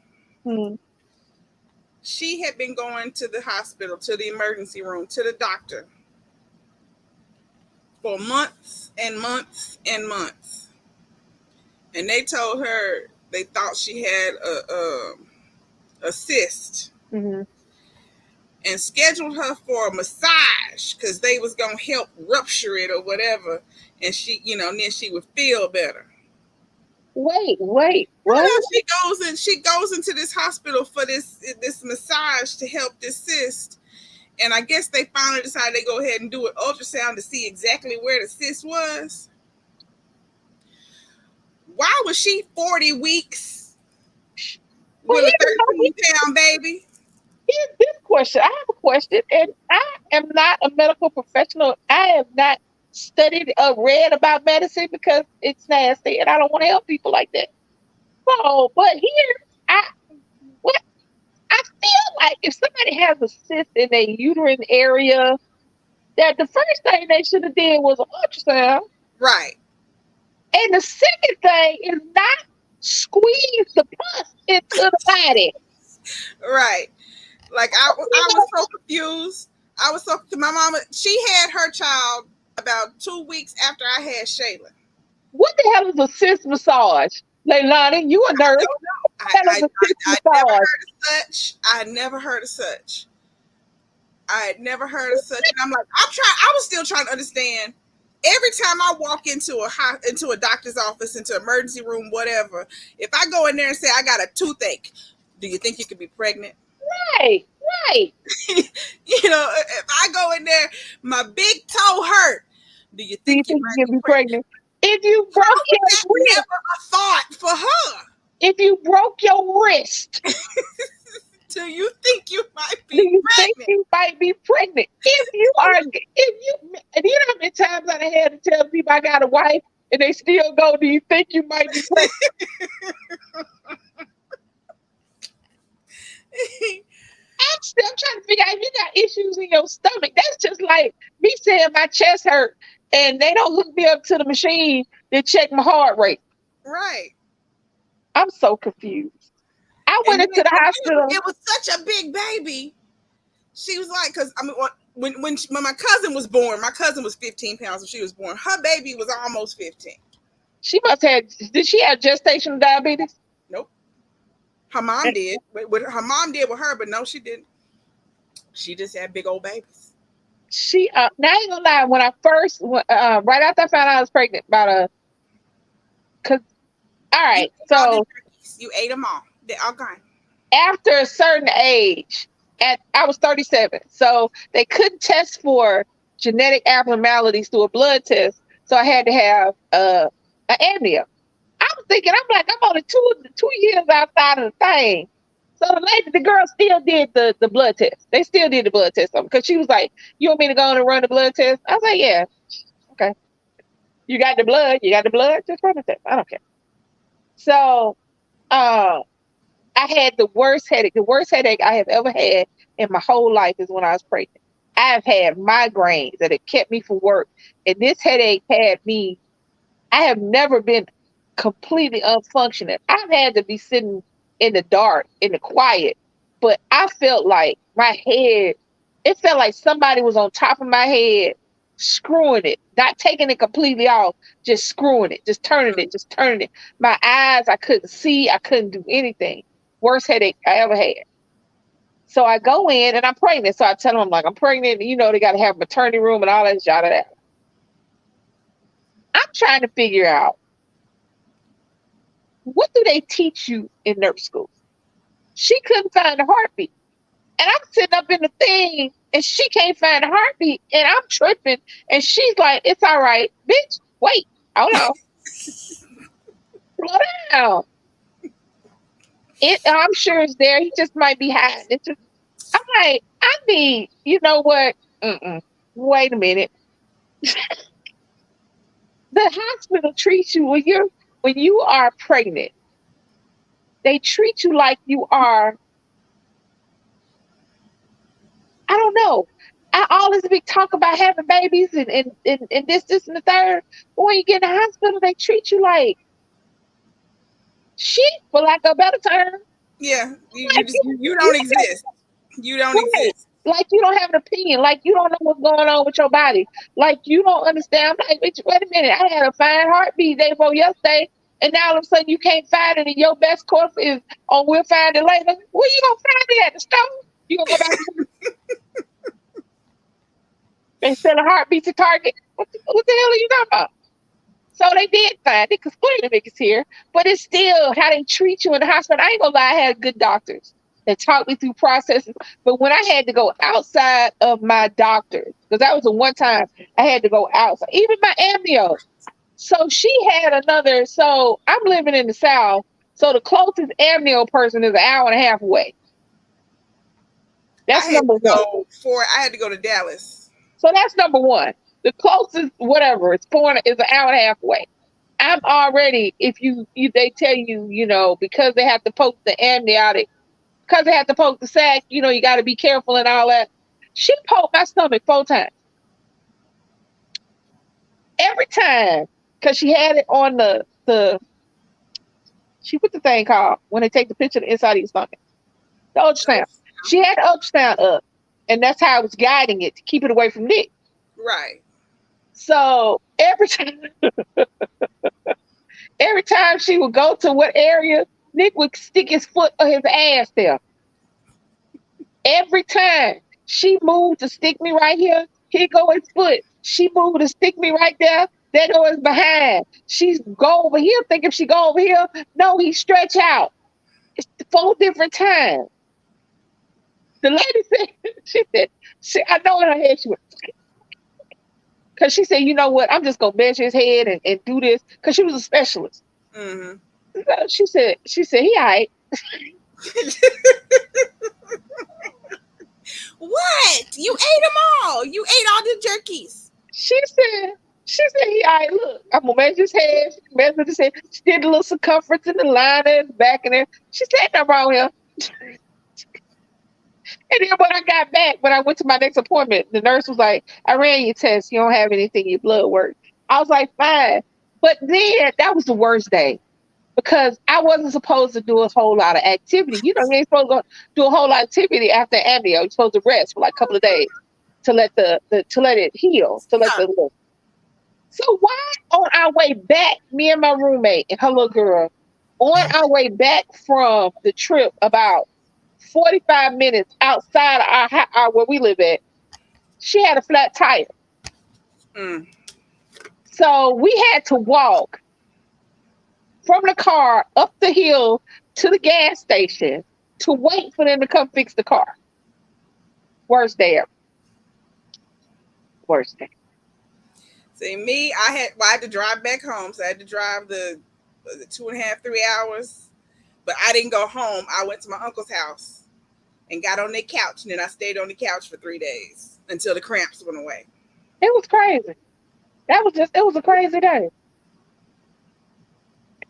she had been going to the hospital, to the emergency room, to the doctor for months and months and months. And they told her they thought she had a cyst. Mm-hmm. And scheduled her for a massage because they was going to help rupture it or whatever. And she, and then she would feel better. Wait, what? She goes into this hospital for this massage to help this cyst. And I guess they finally decided they go ahead and do an ultrasound to see exactly where the cyst was. Why was she 40 weeks with a 13-pound baby? Here's this question. I have a question, and I am not a medical professional. I am not studied read about medicine because it's nasty and I don't want to help people like that. So, but here, I what I feel like if somebody has a cyst in their uterine area, that the first thing they should have did was an ultrasound, Right. and the second thing is not squeeze the pus into the body. Right. Like I was so confused. I was so my mama. She had her child about 2 weeks after I had Shayla. What the hell is a cyst massage? Leilani, you a nurse. Don't know. What the hell is a cyst I never massage? heard of such. I had never heard of such. I had never heard of such, and I'm like, I was still trying to understand. Every time I walk into a doctor's office, into emergency room, whatever, if I go in there and say I got a toothache, do you think you could be pregnant? Right, right. You know, if I go in there, my big toe hurt. Do you Do you think you think might you be can be pregnant? pregnant? If you broke your That's wrist, never a thought for her. if you broke your wrist, Do you think you might do be you think pregnant? you might be pregnant? If you are, if you, and you know how many times I had to tell people I got a wife and they still go, do you think you might be pregnant? I'm trying to figure out if you got issues in your stomach. That's just like me saying my chest hurt and they don't hook me up to the machine to check my heart rate. Right. I'm so confused. I And went into the hospital. it was such a big baby. She was like, because I mean, when my cousin was born, my cousin was 15 pounds when she was born. Her baby was almost 15. She must have. Did she have gestational diabetes? Nope. Her mom did. Her mom did with her, but no, she didn't. She just had big old babies. She. Now I ain't gonna lie. When I first, right after I found out I was pregnant, cause. All right, so You ate them all. They're all gone. after a certain age, I was 37, so they couldn't test for genetic abnormalities through a blood test, so I had to have an amnio. I was thinking, I'm like, I'm only two years outside of the thing. So the girl still did the blood test. They still did the blood test on me because she was like, "You want me to go on and run the blood test?" I was like, "Yeah, okay. You got the blood. You got the blood. Just run the test. I don't care." So, I had the worst headache. The worst headache I have ever had in my whole life is when I was pregnant. I have had migraines that have kept me from work, and this headache had me. I have never been completely unfunctioning. I've had to be sitting in the dark, in the quiet, but I felt like my head, it felt like somebody was on top of my head, screwing it, not taking it completely off, just screwing it, just turning it, just turning it. My eyes, I couldn't see, I couldn't do anything. Worst headache I ever had. So I go in and I'm pregnant. So I tell them, like, I'm pregnant. You know, they got to have a maternity room and all that, yada, yada. I'm trying to figure out, what do they teach you in nurse school? She couldn't find a heartbeat. And I'm sitting up in the thing and she can't find a heartbeat. And I'm tripping. And she's like, "It's all right. Bitch, wait. Hold on. Slow down. I'm sure it's there. He just might be hiding. It's just, I'm like, I mean, you know what? Wait a minute. The hospital treats you when you are pregnant. They treat you like you are, I don't know. All this big talk about having babies and this and the third. But when you get in the hospital, they treat you like shit, for lack of a better term. Yeah, Like you don't exist. You don't right. exist. Like you don't have an opinion. Like you don't know what's going on with your body. Like you don't understand. I'm like, bitch, wait a minute. I had a fine heartbeat day before yesterday, and now all of a sudden you can't find it, and your best course is, "Oh, we'll find it later." Where you gonna find it at? The store? You gonna go back? They sell a heartbeat to Target. What the hell are you talking about? So they did find it because Clinic is here, but it's still how they treat you in the hospital. I ain't gonna lie, I had good doctors that taught me through processes. But when I had to go outside of my doctors, because that was the one time I had to go outside, even my amnio. So she had another. So I'm living in the South. So the closest amnio person is an hour and a half away. That's number one. I had to go to Dallas. So that's number one. The closest, whatever, is an hour and a half away. I'm already, if they tell you, because they have to poke the amniotic, because they have to poke the sac, you got to be careful and all that. She poked my stomach 4 times. Every time, because she had it on she put the thing called when they take the picture of the inside of your stomach, the ultrasound. She had the ultrasound up, and that's how I was guiding it to keep it away from Nick. Right. So every time she would go to what area, Nick would stick his foot or his ass there. Every time she moved to stick me right here go his foot. She moved to stick me right there. There go his behind. She's go over here. Think if she go over here, no, he stretch out. It's 4 different times. The lady said, I know in her head she went, because she said, you know what, I'm just gonna measure his head and do this, because she was a specialist. Mm-hmm. So she said, he all right. What? You ate them all. You ate all the jerkies. She said, he all right, look, I'm gonna measure his head. She measured his head. She did a little circumference in the line and back in there. She said, nothing wrong here. And then when I got back, when I went to my next appointment, the nurse was like, I ran your test. You don't have anything in your blood work. I was like, fine. But then that was the worst day, because I wasn't supposed to do a whole lot of activity. You ain't supposed to do a whole lot of activity after amnio. You're supposed to rest for like a couple of days to let to let it heal, So why on our way back, me and my roommate and her little girl, on our way back from the trip, about 45 minutes outside our where we live at, she had a flat tire. Mm. So we had to walk from the car up the hill to the gas station to wait for them to come fix the car. Worst day ever. Worst day. See, me, I had to drive back home, so I had to drive the 2.5, 3 hours. But I didn't go home. I went to my uncle's house and got on their couch, and then I stayed on the couch for 3 days until the cramps went away. It was crazy. It was a crazy day.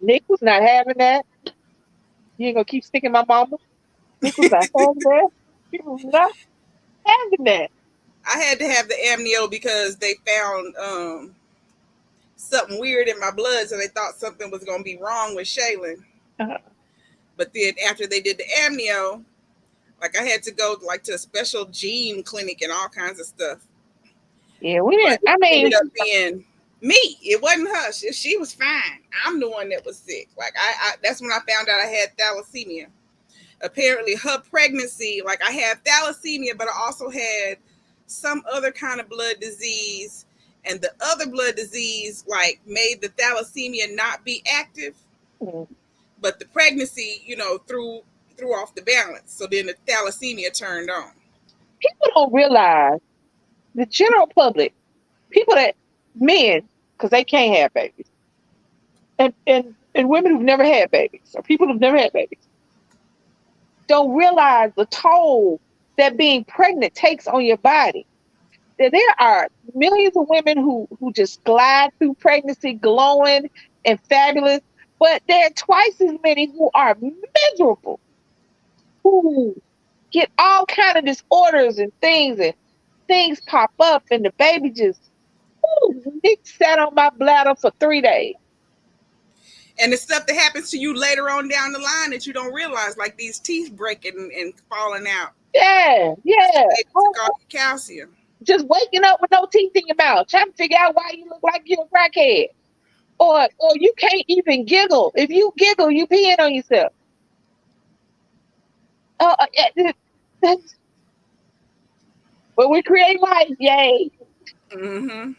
Nick was not having that. You ain't gonna keep sticking my mama. Nick was not having that. He was not having that. I had to have the amnio because they found something weird in my blood, so they thought something was gonna be wrong with Shaylin. Uh-huh. But then after they did the amnio, like I had to go to a special gene clinic and all kinds of stuff. Yeah, we didn't. But it ended up being me. It wasn't her. She was fine. I'm the one that was sick. Like I that's when I found out I had thalassemia. Apparently, her pregnancy, like I had thalassemia, but I also had some other kind of blood disease, and the other blood disease like made the thalassemia not be active. Mm-hmm. But the pregnancy, threw off the balance. So then the thalassemia turned on. People don't realize, the general public, men, because they can't have babies, and women who've never had babies, or people who've never had babies, don't realize the toll that being pregnant takes on your body. There are millions of women who just glide through pregnancy glowing and fabulous, but there are twice as many who are miserable, who get all kind of disorders and things pop up, and the baby just, Nick sat on my bladder for 3 days. And the stuff that happens to you later on down the line that you don't realize, like these teeth breaking and falling out. Yeah. They took all the calcium. Just waking up with no teeth in your mouth, trying to figure out why you look like you're a crackhead. Or you can't even giggle. If you giggle, you peeing on yourself. But we create life, yay. Mm-hmm.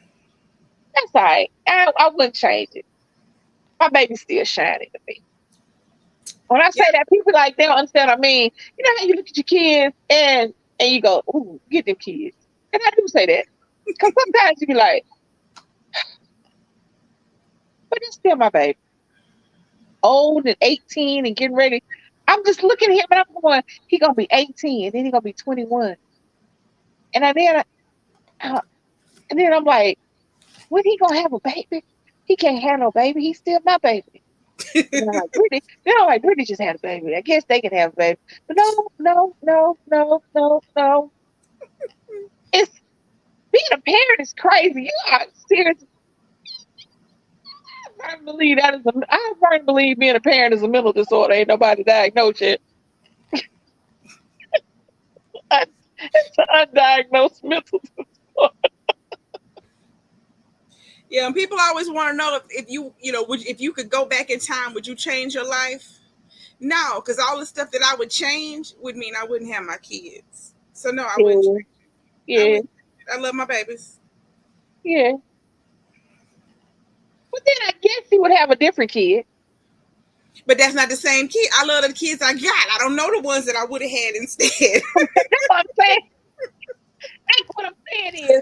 That's all right. I wouldn't change it. My baby's still shining to me. When I say that, people like, they don't understand what I mean. You know how you look at your kids and you go, ooh, get them kids. And I do say that. Because sometimes you be like, but it's still my baby. Old and 18 and getting ready. I'm just looking at him and I'm going, he going to be 18 and then he going to be 21. And then And then I'm like, when he gonna have a baby? He can't have no baby. He's still my baby. And I'm like, Brittany, they're like, Brittany just had a baby. I guess they can have a baby. But no, no, no, no, no, no. It's being a parent is crazy. You are serious. I firmly believe I firmly believe being a parent is a mental disorder. Ain't nobody diagnosed yet. It's an undiagnosed mental disorder. Yeah, and people always want to know if you, if you could go back in time, would you change your life? No, because all the stuff that I would change would mean I wouldn't have my kids. So no, I wouldn't. I Yeah, wouldn't. I love my babies. yeah. But then I guess he would have a different kid. But that's not the same kid. I love the kids I got. I don't know the ones that I would have had instead. That's what I'm saying. That's what I'm saying is,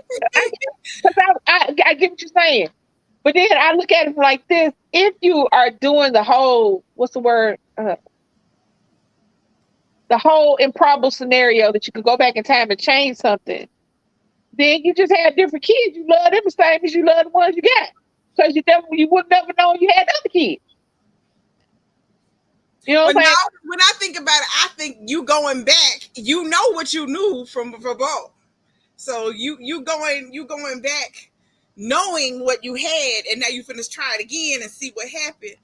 I get what you're saying. But then I look at it like this: if you are doing the whole, what's the word? The whole improbable scenario that you could go back in time and change something, then you just had different kids. You love them the same as you love the ones you got, because you would never know you had other kids. You know what I'm saying? Now, when I think about it, I think you going back, you know what you knew from both. So you going back, knowing what you had, and now you finna try it again and see what happened.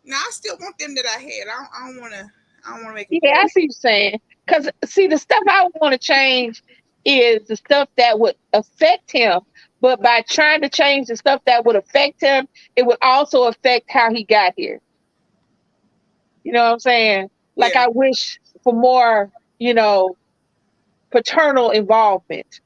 Now I still want them that I had. I don't want to make them. Yeah, I see you saying. Because see, the stuff I want to change is the stuff that would affect him. But by trying to change the stuff that would affect him, it would also affect how he got here. You know what I'm saying? Like, Yeah. I wish for more, paternal involvement.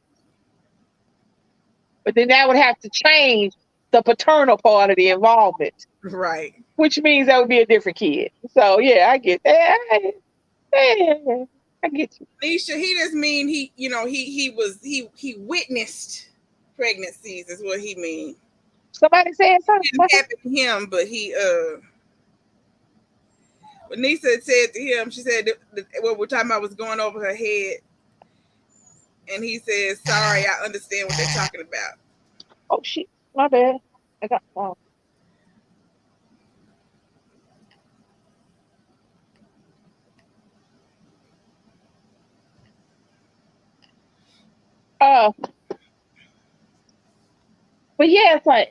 But then that would have to change the paternal part of the involvement, Right. which means that would be a different kid. So yeah, I get that. I get you. Nisha, he just mean he witnessed pregnancies is what he mean. Somebody saying something? It didn't happen to him, but when Nisa said to him, she said that what we're talking about was going over her head. And he said, sorry, I understand what they're talking about. Oh shit, my bad. I got but yeah, it's like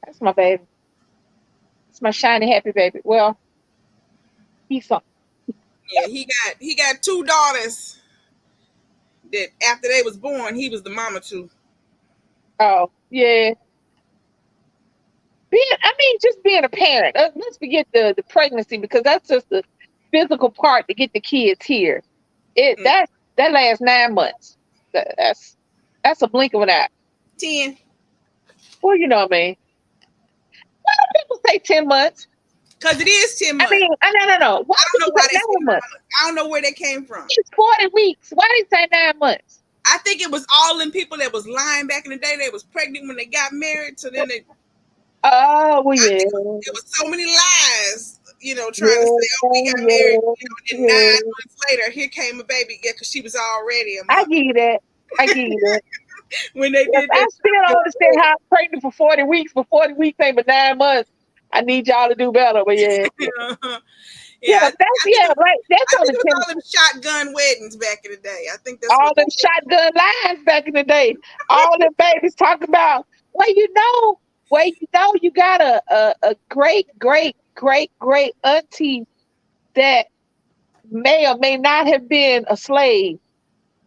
that's my baby. It's my shiny happy baby. Well, he's something. Yeah, he got two daughters that after they was born, he was the mama to. Oh, yeah. Just being a parent. Let's forget the pregnancy, because that's just the physical part to get the kids here. That lasts 9 months. That's a blink of an eye. 10. Well, you know what I mean. Why do people say 10 months? Because it is 10 months. No. I don't know why they say 9 months. I don't know where they came from. It's 40 weeks. Why did they say 9 months? I think it was all them people that was lying back in the day. They was pregnant when they got married. So then oh, well, yeah. There was so many lies, trying to say, oh, we got married. And 9 months later, here came a baby. Yeah, because she was already a mother. I give you that. When they did I still don't understand how I'm pregnant for 40 weeks. For 40 weeks ain't but 9 months. I need y'all to do better. But yeah. Right. That's I think it was all them shotgun weddings back in the day. I think that's all them shotgun lies back in the day. All them babies talk about, you got a great auntie that may or may not have been a slave.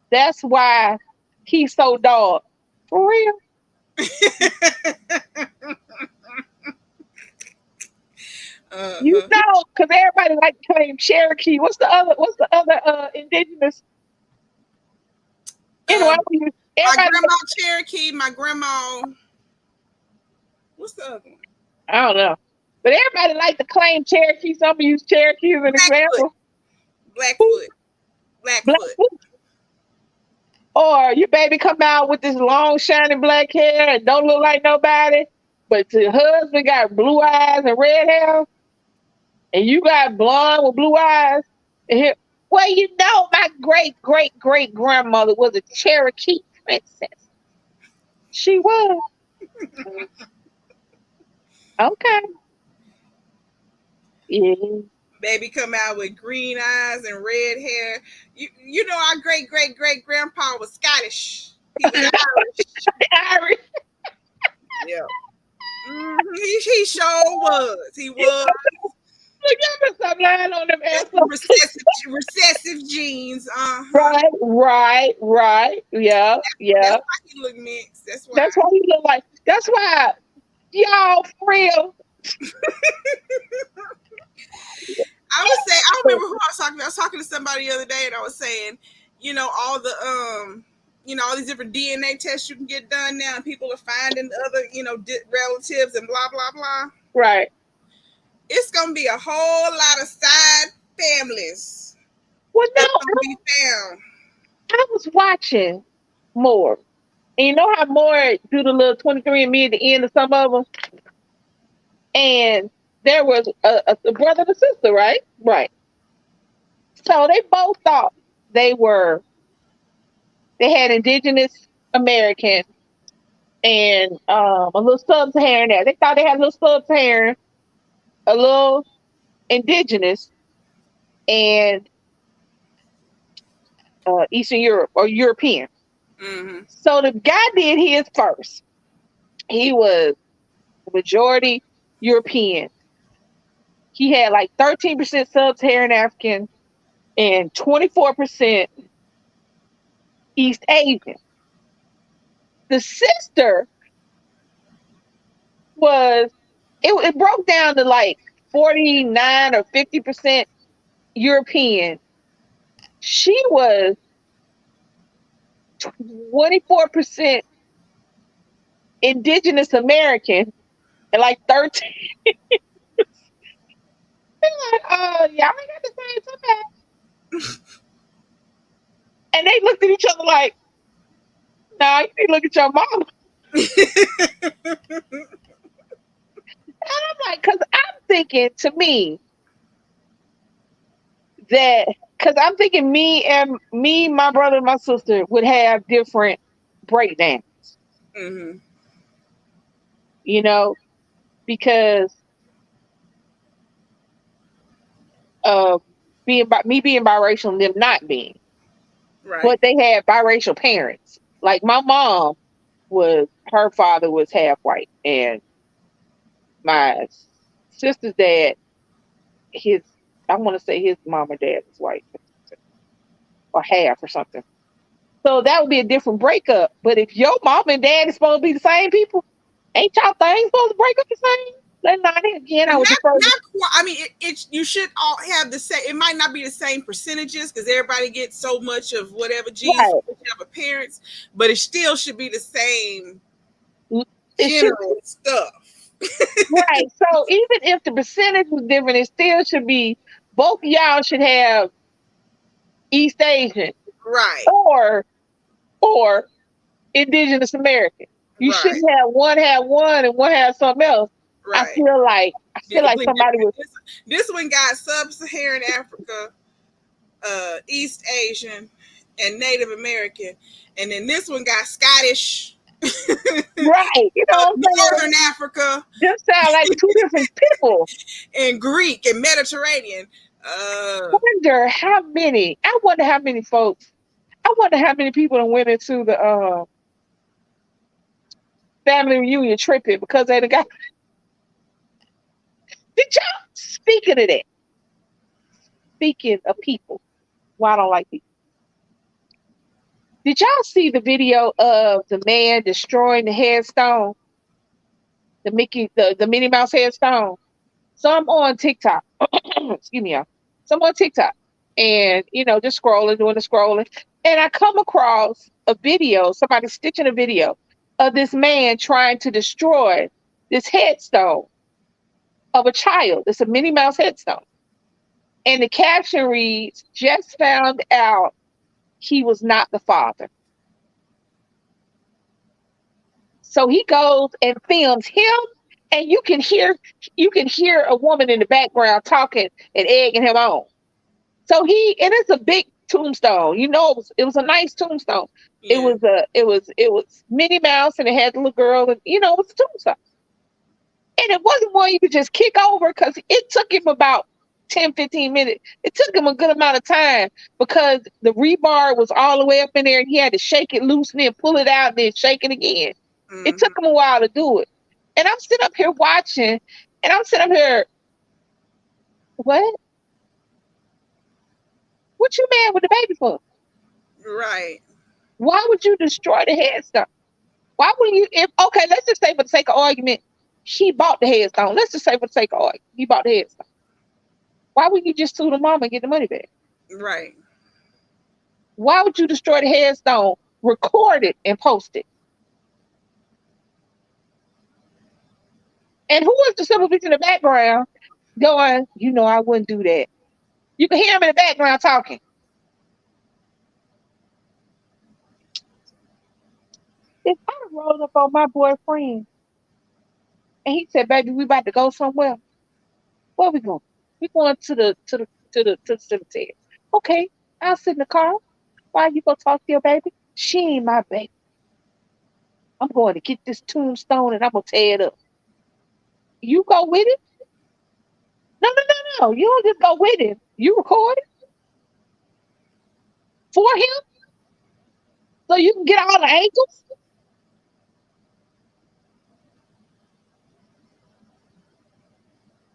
That's why he's so dog. For real. Because everybody like to claim Cherokee. What's the other indigenous? Anyway, my grandma Cherokee, my grandma. What's the other one? I don't know. But everybody like to claim Cherokee. Some use Cherokee as an example. Blackfoot. Or your baby come out with this long, shiny black hair and don't look like nobody, but your husband got blue eyes and red hair, and you got blonde with blue eyes. And my great grandmother was a Cherokee princess. She was. Okay. Yeah. Baby come out with green eyes and red hair. You know our great grandpa was Scottish. He was Irish. Irish. Yeah. He sure was. He was Look, y'all better stop lying on them recessive genes. Right. Yeah. That's why he look mixed. That's why. That's why he look like. That's why y'all for real. I would say I don't remember who I was talking to. I was talking to somebody the other day, and I was saying, all the all these different DNA tests you can get done now, and people are finding other relatives and blah blah blah. Right. It's gonna be a whole lot of side families. Well, no, be found. I was watching more. And you know how more do the little 23andMe at the end of some of them? And there was a brother and a sister, right? Right. So they both thought they had indigenous American and a little sub-Saharan there. They thought they had a little sub-Saharan, a little indigenous, and Eastern Europe or European. Mm-hmm. So the guy did his first. He was majority European. He had like 13% sub-Saharan African and 24% East Asian. The sister it broke down to like 49 or 50% European. She was 24% indigenous American and like 13. Y'all ain't got the same somebody. And they looked at each other like, nah, you need to look at your mama. And I'm like, because I'm thinking to me that, because I'm thinking me, my brother, and my sister would have different breakdowns. Mm-hmm. Because of being biracial and them not being. Right. But they had biracial parents. Like my mom her father was half white, and my sister's dad, I want to say his mom or dad was white, or half or something. So that would be a different breakup. But if your mom and dad is supposed to be the same people, ain't y'all things supposed to break up the same? I mean, you should all have the same. It might not be the same percentages because everybody gets so much of whatever genes have a parents, but it still should be the same general stuff. Right. So even if the percentage was different, it still should be both of y'all should have East Asian, right, or Indigenous American. You right. shouldn't have one and one have something else. Right. I feel like somebody was. This one got Sub-Saharan Africa, East Asian, and Native American, and then this one got Scottish. Right, Northern Africa. Them sound like two different people. And Greek and Mediterranean. I wonder how many folks. I wonder how many people went into the family reunion tripping because they got. Did y'all, speaking of that? Speaking of people, I don't like people. Did y'all see the video of the man destroying the headstone? The Minnie Mouse headstone. So I'm on TikTok. Excuse me, y'all. So I'm on TikTok and, just doing the scrolling. And I come across a video, somebody stitching a video of this man trying to destroy this headstone of a child. It's a Minnie Mouse headstone. And the caption reads, "Just found out he was not the father." So he goes and films him, and you can hear a woman in the background talking and egging him on. So and it's a big tombstone. It was a nice tombstone. Yeah. It was Minnie Mouse and it had the little girl and it was a tombstone. And it wasn't one you could just kick over because it took him about 10, 15 minutes. It took him a good amount of time because the rebar was all the way up in there and he had to shake it loose and then pull it out and then shake it again. It Hmm. took him a while to do it. And I'm sitting up here watching and I'm sitting up here, what? What you mad with the baby for? Right. Why would you destroy the headstone? Why wouldn't you? If okay, let's just say for the sake of argument, he bought the headstone. Let's just say for the sake of argument, he bought the headstone. Why wouldn't you just sue the mama and get the money back? Right. Why would you destroy the headstone, record it, and post it? And who is the simple bitch in the background going, I wouldn't do that? You can hear him in the background talking. If I rolled up on my boyfriend and he said, "Baby, we about to go somewhere. Where we going? We going to the cemetery." Okay, I'll sit in the car. Why you gonna talk to your baby? She ain't my baby. I'm going to get this tombstone and I'm gonna tear it up. You go with it? No, no, no, no. You don't just go with him. You record it for him so you can get all the angles.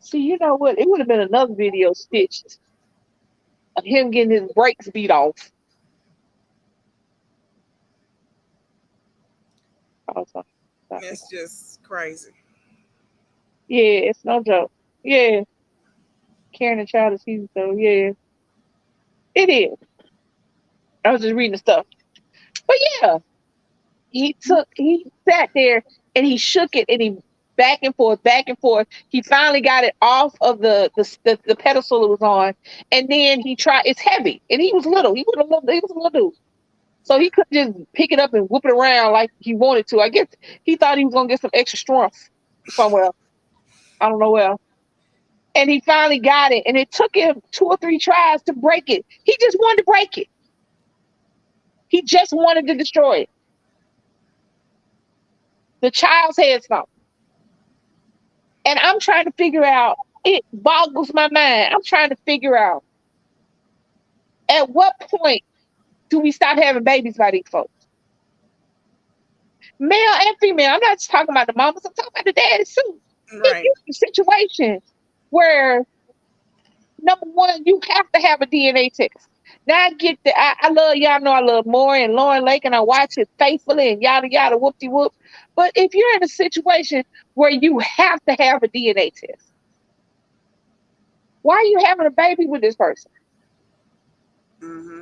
See, you know what? It would have been another video stitched of him getting his brakes beat off. Also, It's just crazy. yeah, it's no joke. Yeah, carrying a child is huge, so yeah, it is. I was just reading the stuff, but yeah, he sat there and he shook it and he back and forth, back and forth. He finally got it off of the pedestal it was on, and then he tried. It's heavy, and he was little. He was a little dude, so he couldn't just pick it up and whoop it around like he wanted to. I guess he thought he was gonna get some extra strength somewhere. I don't know where. And he finally got it, and it took him 2 or 3 tries to break it. He just wanted to break it. He just wanted to destroy it. The child's headstone. And I'm trying to figure out, it boggles my mind. I'm trying to figure out at what point do we stop having babies by these folks? Male and female. I'm not just talking about the mamas, I'm talking about the daddies too. If Right. you're in a situation where number one, you have to have a DNA test. Now I get that I love y'all know I love Maury and Lauren Lake and I watch it faithfully and yada yada whoop de whoop. But if you're in a situation where you have to have a DNA test, why are you having a baby with this person? Hmm.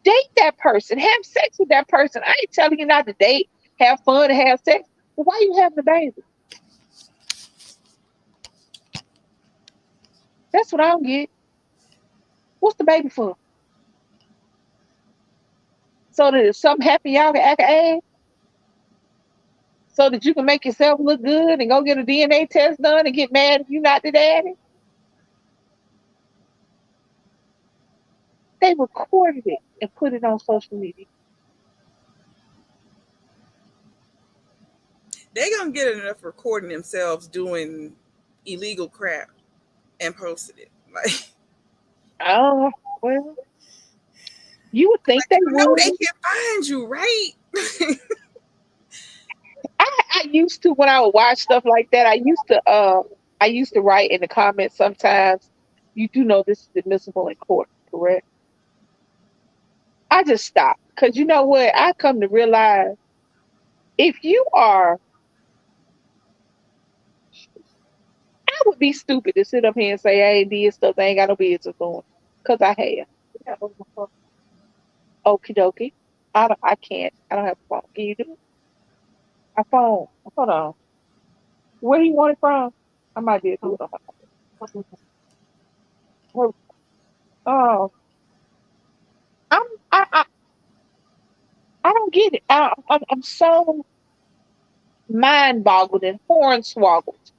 Date that person, have sex with that person. I ain't telling you not to date, have fun, and have sex. But why you having a baby? That's what I don't get. What's the baby for? So that if something happen, y'all can act an ass? So that you can make yourself look good and go get a DNA test done and get mad if you're not the daddy? They recorded it and put it on social media. They gonna get enough recording themselves doing illegal crap and posted it. Like, Oh, well, you would think they you know they would. can find you, right? I used to when I would watch stuff like that. I used to write in the comments sometimes. You do know this is admissible in court, correct? I just stopped because you know what? I come to realize if you are, I would be stupid to sit up here and say I ain't did stuff I ain't got no business doing because I have. Yeah, Okie dokie. I can't. I don't have a phone. Can you do it? A phone. Hold on. Where you want it from? I might be able to do it on my. Oh, I'm. I don't get it. I'm so mind boggled and hornswoggled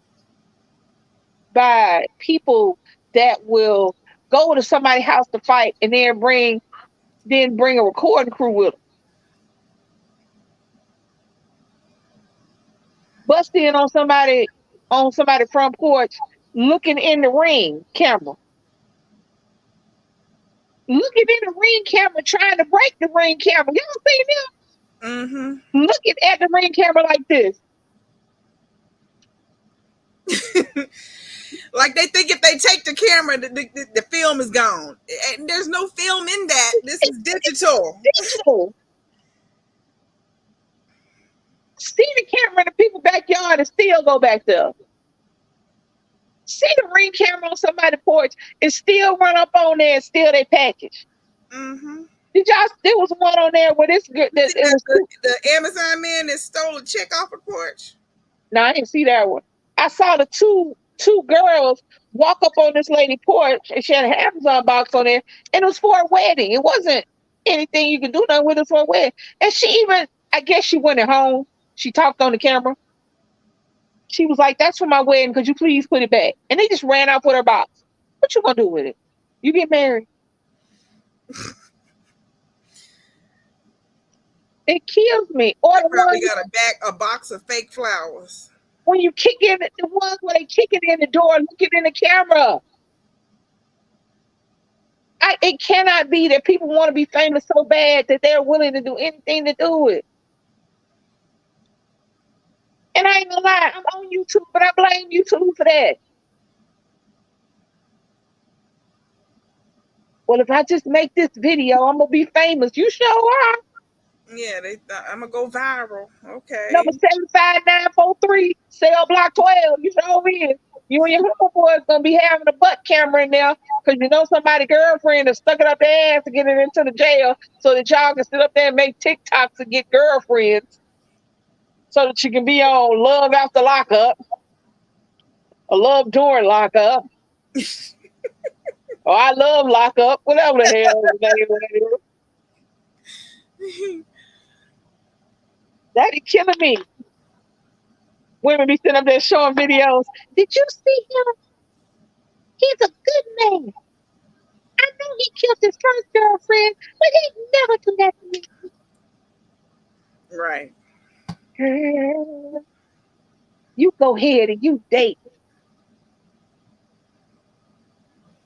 by people that will go to somebody's house to fight and then bring a recording crew with them. bust in on somebody front porch, looking in the ring camera, looking in the ring camera, trying to break the ring camera. Y'all seen Mm-hmm. them looking at the ring camera like this? Like they think if they take the camera, the film is gone. And there's no film in that. This is digital. Digital. See the camera in the people's backyard and still go back there. See the ring camera on somebody's porch and still run up on there and steal their package. Mm-hmm. Did y'all? There was one on there where this good. It was The Amazon man that stole a chick off a porch. No, I didn't see that one. I saw the two girls walk up on this lady porch and she had an Amazon box on there, and it was for a wedding. It wasn't anything you could do nothing with it for a wedding. And she even, I guess she went at home. She talked on the camera. She was like, "That's for my wedding. Could you please put it back?" And they just ran off with her box. What you gonna do with it? You get married. It kills me. Or the Probably ones got a box of fake flowers. when you kick in the ones where they kick it in the door, looking in the camera. It cannot be that people want to be famous so bad that they're willing to do anything to do it. And I ain't gonna lie, I'm on YouTube, but I blame YouTube for that. Well, if I just make this video, I'm gonna be famous. You sure are. Yeah, they thought I'm gonna go viral. Okay. Number 75943, cell block 12. You sure is. You and your homeboy gonna be having a butt camera in there because you know somebody's girlfriend has stuck it up their ass to get it into the jail so that y'all can sit up there and make TikToks and get girlfriends so that you can be on Love After Lockup or Love During Lockup or I Love Lockup, whatever the hell the name is. That is killing me. Women be sitting up there showing videos. Did you see him? He's a good man. I know he killed his first girlfriend, but he never do that to me. Right. You go ahead and you date.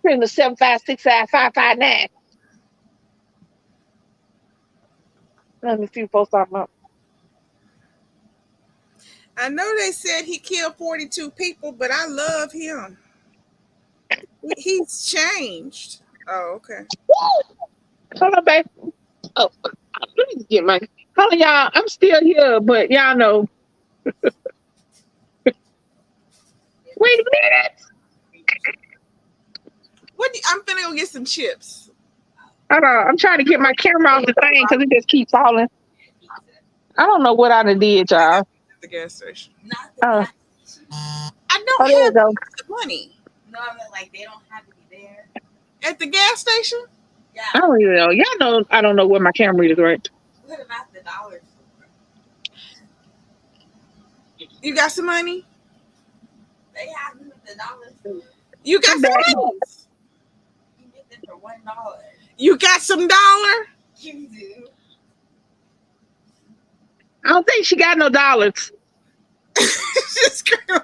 Bring the 7565559. Let me see what folks talking about. I know they said he killed 42 people, but I love him. He's changed. Oh, okay. Woo! Hold on, babe. Oh, let me get my. Hold on, y'all. I'm still here, but y'all know. Wait a minute. I'm finna go get some chips. Hold on. I'm trying to get my camera off the thing because it just keeps falling. I don't know what I done did, y'all. At the gas station. Oh, I don't there you have go. the money. No, I mean, like they don't have to be there. At the gas station? Yeah. I don't even know. Y'all know I don't know where my camera is, right? What about the dollar store? You got some money? They have them at the dollar store. You got some money? You get them for $1. You got some dollar? You do. I don't think she got no dollars. Just girl.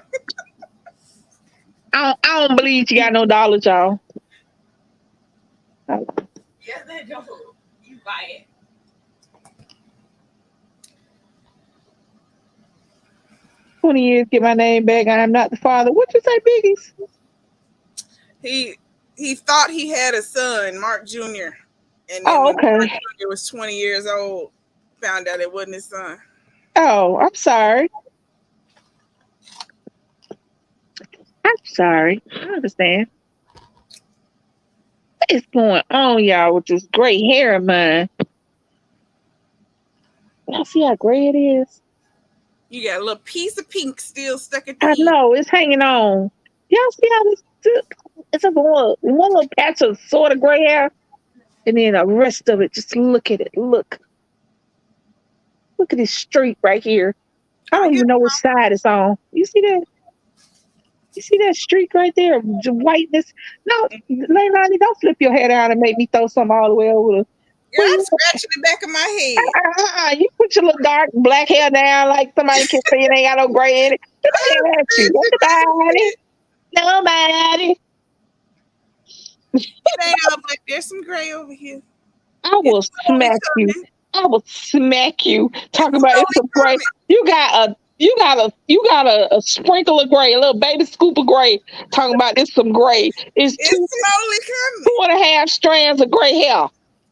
I don't believe she got no dollars, y'all. Yeah, they don't. You buy it. "20 years, get my name back. I am not the father." What you say, Biggies? He thought he had a son, Mark Jr. And then Oh, when Mark okay. Jr. was 20 years old, found out it wasn't his son. Oh, I'm sorry. I'm sorry. I understand. What is going on, y'all, with this gray hair of mine? Y'all see how gray it is? You got a little piece of pink still stuck at the I end. know, it's hanging on. Y'all see how this, it's a one little patch of sort of gray hair, and then the rest of it, just look at it. Look at this streak right here. I don't even know which side it's on. You see that? You see that streak right there? The whiteness. No, Leilani, don't flip your hair down and make me throw something all the way over. Girl, I'm scratching the back of my head. You put your little dark black hair down like somebody can see it ain't got no gray in it. Nobody asked you. Nobody. Nobody. It ain't all black. There's some gray over here. I will It's slowly smack you. coming. I will smack you. Talking It's about it's slowly some gray. coming. You got a sprinkle of gray, a little baby scoop of gray. Talking about it's some gray. It's It's two slowly coming. 2.5 strands of gray hair.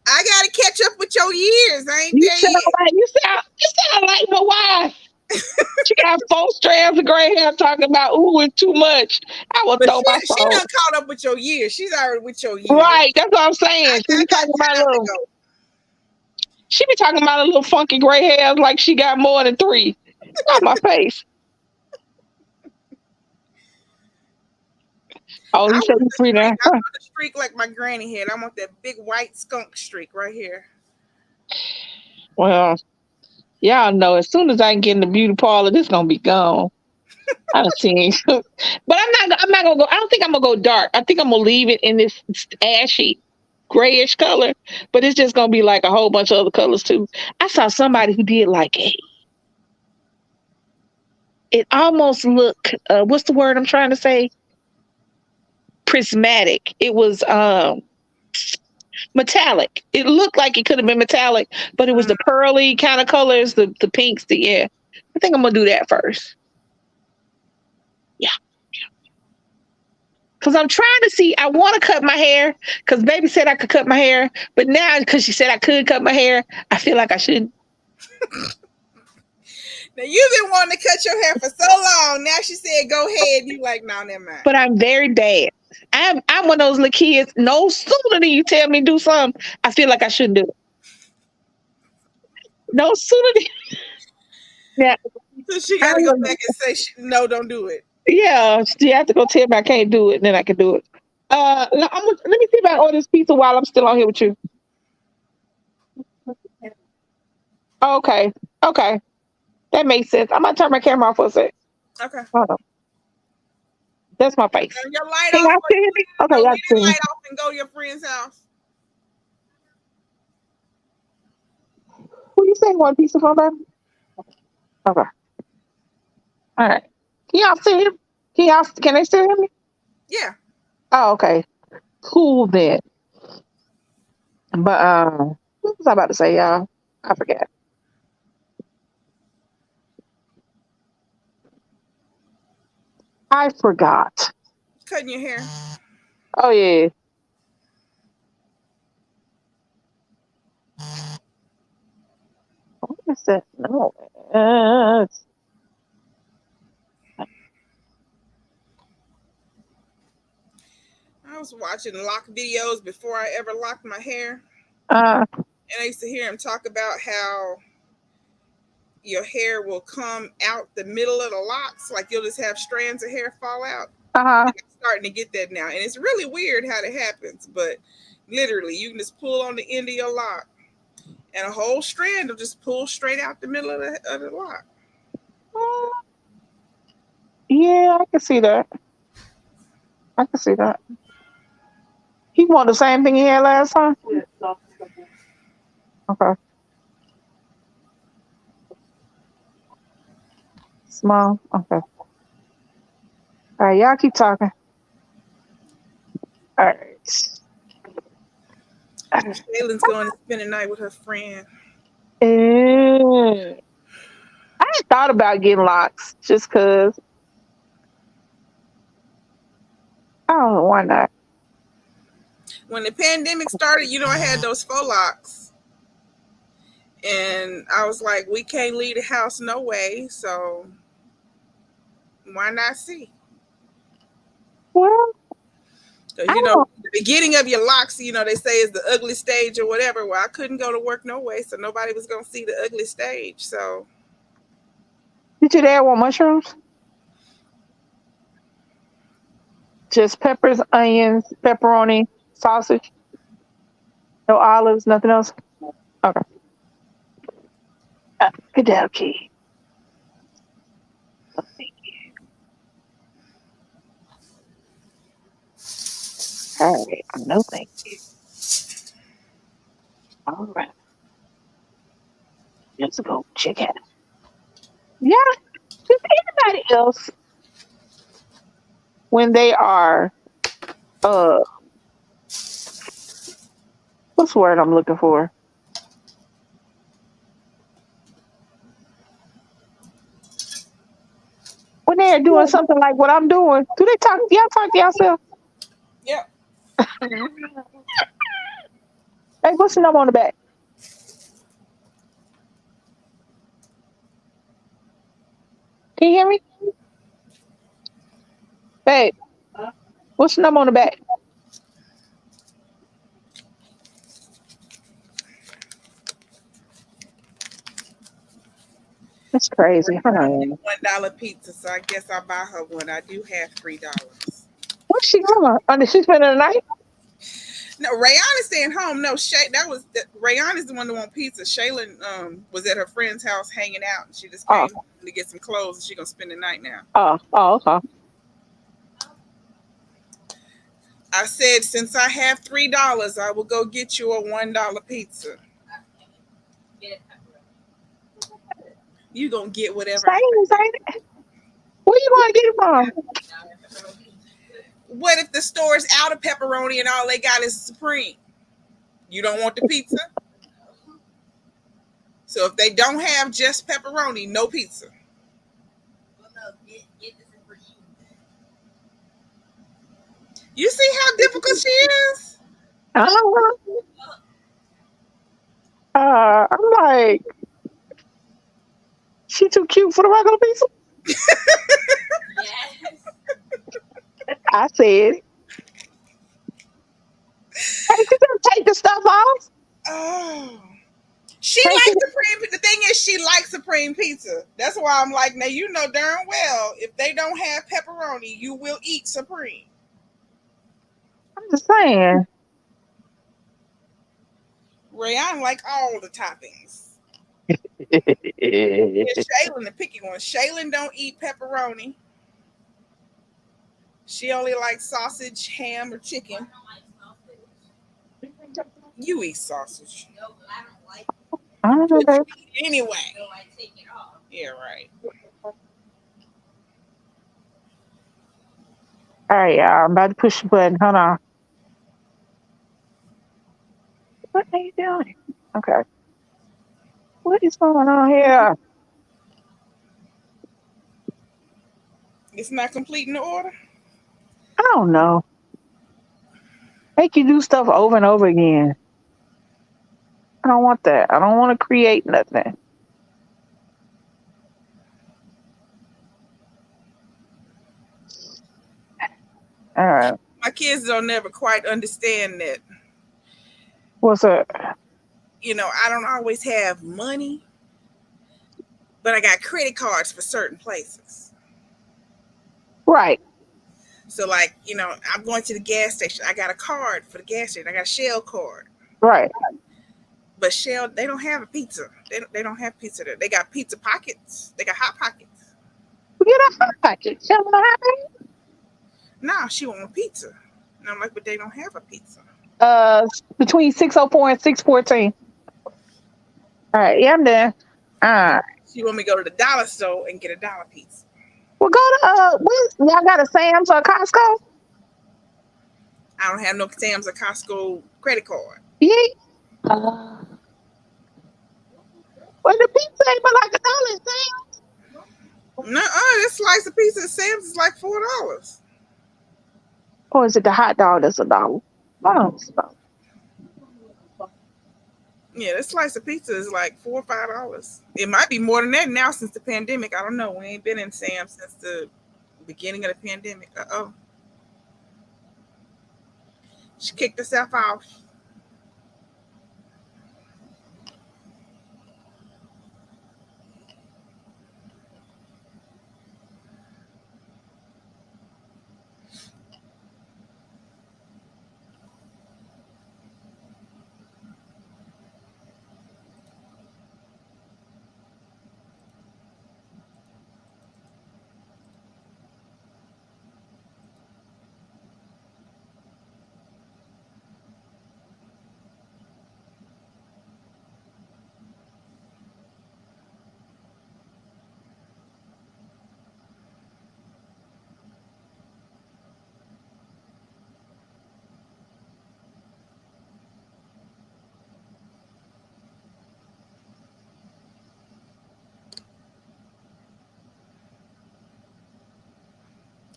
I gotta catch up with your years. I ain't You there sound yet. like you sound like my wife. She got 4 strands of gray hair talking about ooh it's too much. I will But throw my she phone. done caught up with your years. She's already with your years. Right, that's what I'm saying. I She be got talking about time to little go. she be talking about a little funky gray hairs like she got more than 3. Not my face. Oh, I you said want you the 3 streak. now. I want the streak like my granny had. I want that big white skunk streak right here. Well, y'all know as soon as I can get in the beauty parlor, this gonna be gone. I done seen, but I'm not gonna go. I don't think I'm gonna go dark. I think I'm gonna leave it in this ashy, grayish color. But it's just gonna be like a whole bunch of other colors too. I saw somebody who did like it almost look. What's the word I'm trying to say? Prismatic. It was metallic. It looked like it could have been metallic, but it was the pearly kind of colors, the pinks. Yeah. I think I'm gonna do that first. Yeah. Cause I'm trying to see. I want to cut my hair. Cause baby said I could cut my hair, but now because she said I could cut my hair, I feel like I shouldn't. Now you've been wanting to cut your hair for so long. Now she said, "Go ahead." You like, no, never mind. But I'm very bad. I'm one of those little kids. No sooner than you tell me to do something, I feel like I shouldn't do it. No sooner than yeah, So she got to go back and say, "No, don't do it." yeah. She have to go tell me I can't do it, and then I can do it. Let me see if I order this pizza while I'm still on here with you. Okay, okay, that makes sense. I'm gonna turn my camera off for a sec. Okay. Hold on. That's my face. Turn your light Can off. y'all see me? Okay, Leave y'all the see me. light off and go to your friend's house. Who you saying one pizza from, baby? Okay. All right. Can y'all see him? Can they still hear me? Yeah. Oh, okay. Cool then. But what was I about to say, y'all? I forgot. I forgot. Cutting your hair. Oh yeah. What is that? No. I was watching lock videos before I ever locked my hair. uh And I used to hear him talk about how your hair will come out the middle of the locks. Like you'll just have strands of hair fall out. uh-huh. I'm starting to get that now. And it's really weird how that happens. But literally, you can just pull on the end of your lock and a whole strand will just pull straight out the middle of the lock. Yeah, I can see that. I can see that. He want the same thing he had last time? Okay. Small. Okay. All right, y'all keep talking. All right. Shaylin's going to spend the night with her friend. I had thought about getting locks just because. I don't know why not. When the pandemic started, I had those faux locks. And I was like, we can't leave the house no way. So why not see? Well, So, I don't. the beginning of your locks, they say is the ugly stage or whatever. Well, I couldn't go to work no way. So nobody was going to see the ugly stage. So. Did your dad want mushrooms? Just peppers, onions, pepperoni, sausage. No olives, nothing else. Okay. Good day, okay. All right. No, thank you. All right. Let's go check it. Yeah. Does anybody else when they are uh what's the word I'm looking for? When they're doing something like what I'm doing, do they talk y'all talk to yourself? Yep. Hey, what's the number on the back? Can you hear me? Hey, what's the number on the back? That's crazy. Hold on. $1 pizza, so I guess I'll buy her one. I do have $3. What's she on? Did she spend the night? No, Rayon is staying home. No, Rayon is the one that want pizza. Shaylin was at her friend's house hanging out, and she just Oh, came to get some clothes, and she gonna spend the night now. okay. I said since I have $3, I will go get you a $1 pizza. Get it. You gonna get whatever. Ain't it? Where you going to get it from? What if the store's out of pepperoni and all they got is Supreme? You don't want the pizza? So if they don't have just pepperoni, no pizza. Well, no, get this for you. You see how difficult she is? Uh, I'm like, she too cute for the regular pizza. Yes. I said, hey, she just take the stuff off. Oh. She Hey, she, likes Supreme. The thing is, she likes Supreme Pizza. That's why I'm like, now you know darn well if they don't have pepperoni, you will eat Supreme. I'm just saying. Rayon like all the toppings. Yeah, Shaylin, the picky one. Shaylin don't eat pepperoni. She only likes sausage, ham, or chicken. I don't like sausage. You eat sausage. No, but I don't like I don't know, But babe. you eat it anyway. it, so I take it off. Yeah, right. All right, y'all. I'm about to push the button. Hold on. What are you doing? Okay. What is going on here? It's not completing the order. I don't know. Make you do stuff over and over again. I don't want that. I don't want to create nothing. All right. My kids don't never quite understand that. What's up? You know, I don't always have money, but I got credit cards for certain places. Right. So, like, you know, I'm going to the gas station. I got a card for the gas station. I got a Shell card. Right. But Shell, they don't have a pizza. They don't have pizza there. They got pizza pockets. They got hot pockets. We get a hot package. Tell me what happened. Nah, she want a pizza. And I'm like, but they don't have a pizza. Between 6:04 and 6:14. All right. Yeah, I'm there. All right. She want me to go to the dollar store and get a dollar pizza. Well, go to y'all got a Sam's or a Costco? I don't have no Sam's or Costco credit card. Yeah. Well, the pizza ain't but like $1, Sam. Nuh-uh, this slice of pizza at Sam's is like $4. Or is it the hot dog that's $1? I don't know. Yeah, this slice of pizza is like $4 or $5. It might be more than that now since the pandemic. I don't know. We ain't been in Sam's since the beginning of the pandemic. Uh-oh. She kicked herself off.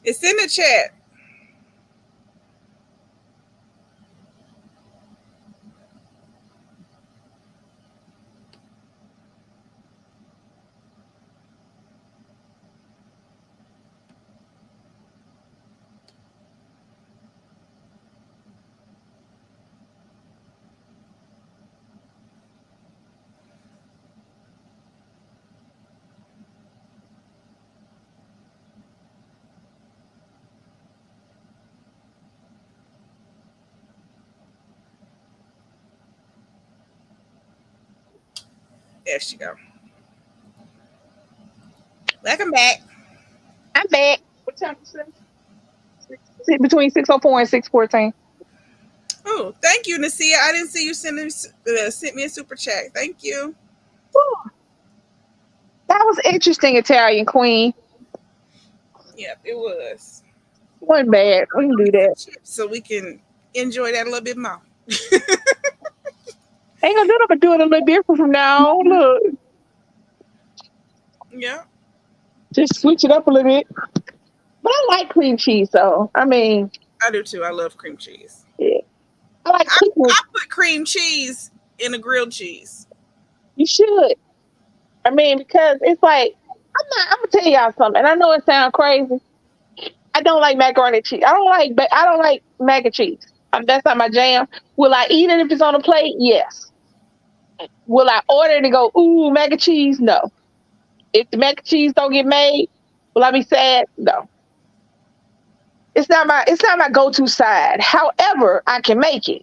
It's in the chat. There she go. Welcome back. I'm back. What time is it? Between 6:04 and 6:14. Oh, thank you, Nasia. I didn't see you sent me a super chat. Thank you. That was interesting, Italian Queen. Yep, it was. Wasn't bad. We can do that. So we can enjoy that a little bit more. Ain't gonna do it, but do it a little different from now on. Look, Yeah. just switch it up a little bit. But I like cream cheese, though. I mean, I do too. I love cream cheese. yeah. I like I cooking. put cream cheese in a grilled cheese. You should. I mean, because it's like I'm gonna tell y'all something. And I know it sounds crazy. I don't like macaroni and cheese. I don't like mac and cheese. That's not my jam. Will I eat it if it's on a plate? Yes. Will I order it and go, ooh, mac and cheese? No. If the mac and cheese don't get made, will I be sad? No. It's not my go-to side. However, I can make it.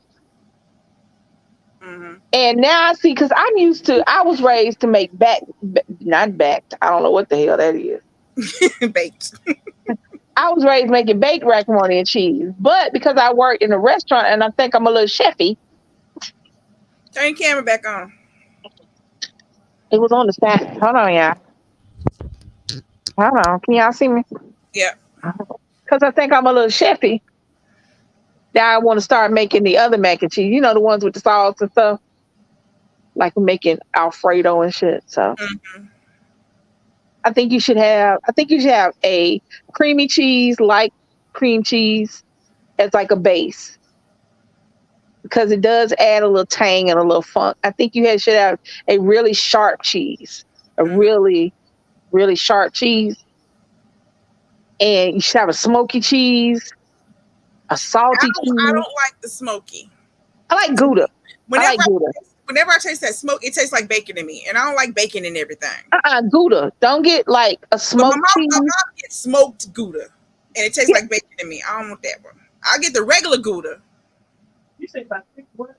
Mm-hmm. And now I see, because I was raised to make not backed. I don't know what the hell that is. Baked. I was raised making baked macaroni and cheese. But because I work in a restaurant and I think I'm a little chefy, Turn your camera back on. it was on the side. Hold on, y'all. Hold on. Can y'all see me? Yeah. Because I think I'm a little chefy. Now I want to start making the other mac and cheese. You know, the ones with the sauce and stuff. Like making Alfredo and shit. So Mm-hmm. I think you should have a creamy cheese, like cream cheese, as like a base. Because it does add a little tang and a little funk. I think you should have a really sharp cheese. A really, really sharp cheese. And you should have a smoky cheese. A salty cheese. I don't like the smoky. I like Gouda. Whenever I taste that smoke, it tastes like bacon to me, and I don't like bacon in everything. Gouda. Don't get like a smoked cheese. My mom gets smoked Gouda, and it tastes like bacon to me. I don't want that one. I'll get the regular Gouda. You say about 6 what?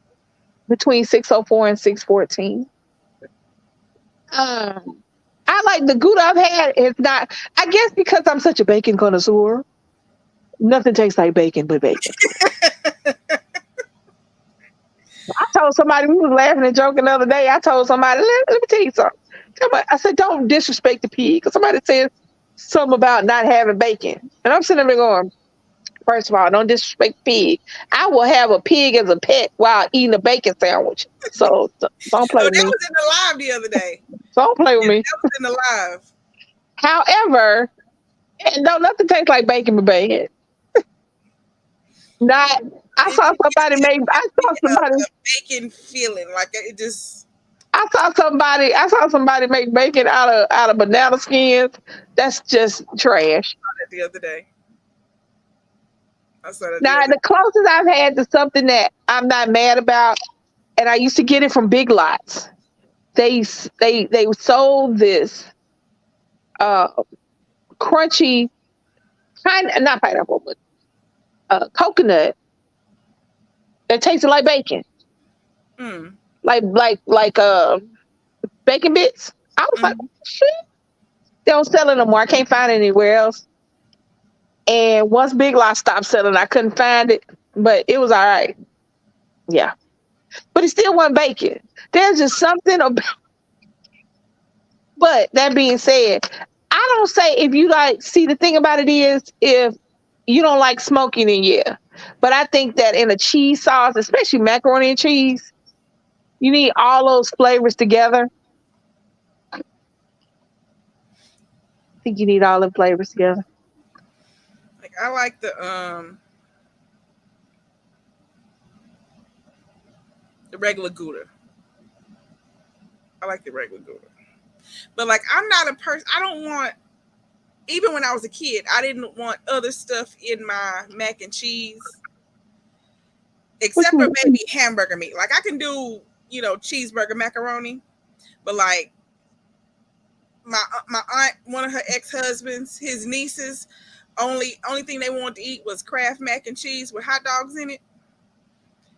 Between 6:04 and 6:14. I like the Gouda I've had. It's not. I guess because I'm such a bacon connoisseur. Nothing tastes like bacon but bacon. I told somebody, we was laughing and joking the other day. I told somebody, let me tell you something. I said, don't disrespect the pig. Because somebody said something about not having bacon. And I'm sitting there going, first of all, don't disrespect the pig. I will have a pig as a pet while eating a bacon sandwich. So don't play with me. That was in the live the other day. Don't play with me. That was in the live. However, nothing tastes like bacon but bacon. I saw somebody a bacon feeling like it just. I saw somebody make bacon out of banana skins. That's just trash. The other day. Now the closest I've had to something that I'm not mad about, and I used to get it from Big Lots. They sold this crunchy not pineapple, but coconut that tasted like bacon. Mm. Like bacon bits. I was like, shit. They don't sell it no more. I can't find it anywhere else. And once Big Lots stopped selling, I couldn't find it, but it was all right. Yeah. But it still wasn't bacon. There's just something about. But that being said, I don't say if you see, the thing about it is, if you don't like smoking, then yeah. But I think that in a cheese sauce, especially macaroni and cheese, you need all those flavors together. I think you need all the flavors together. I like the regular Gouda. I like the regular Gouda. But like I'm not a person I don't want even when I was a kid, I didn't want other stuff in my mac and cheese except for maybe hamburger meat. Like I can do, cheeseburger macaroni, but like my aunt, one of her ex-husbands, his nieces, only thing they wanted to eat was Kraft mac and cheese with hot dogs in it.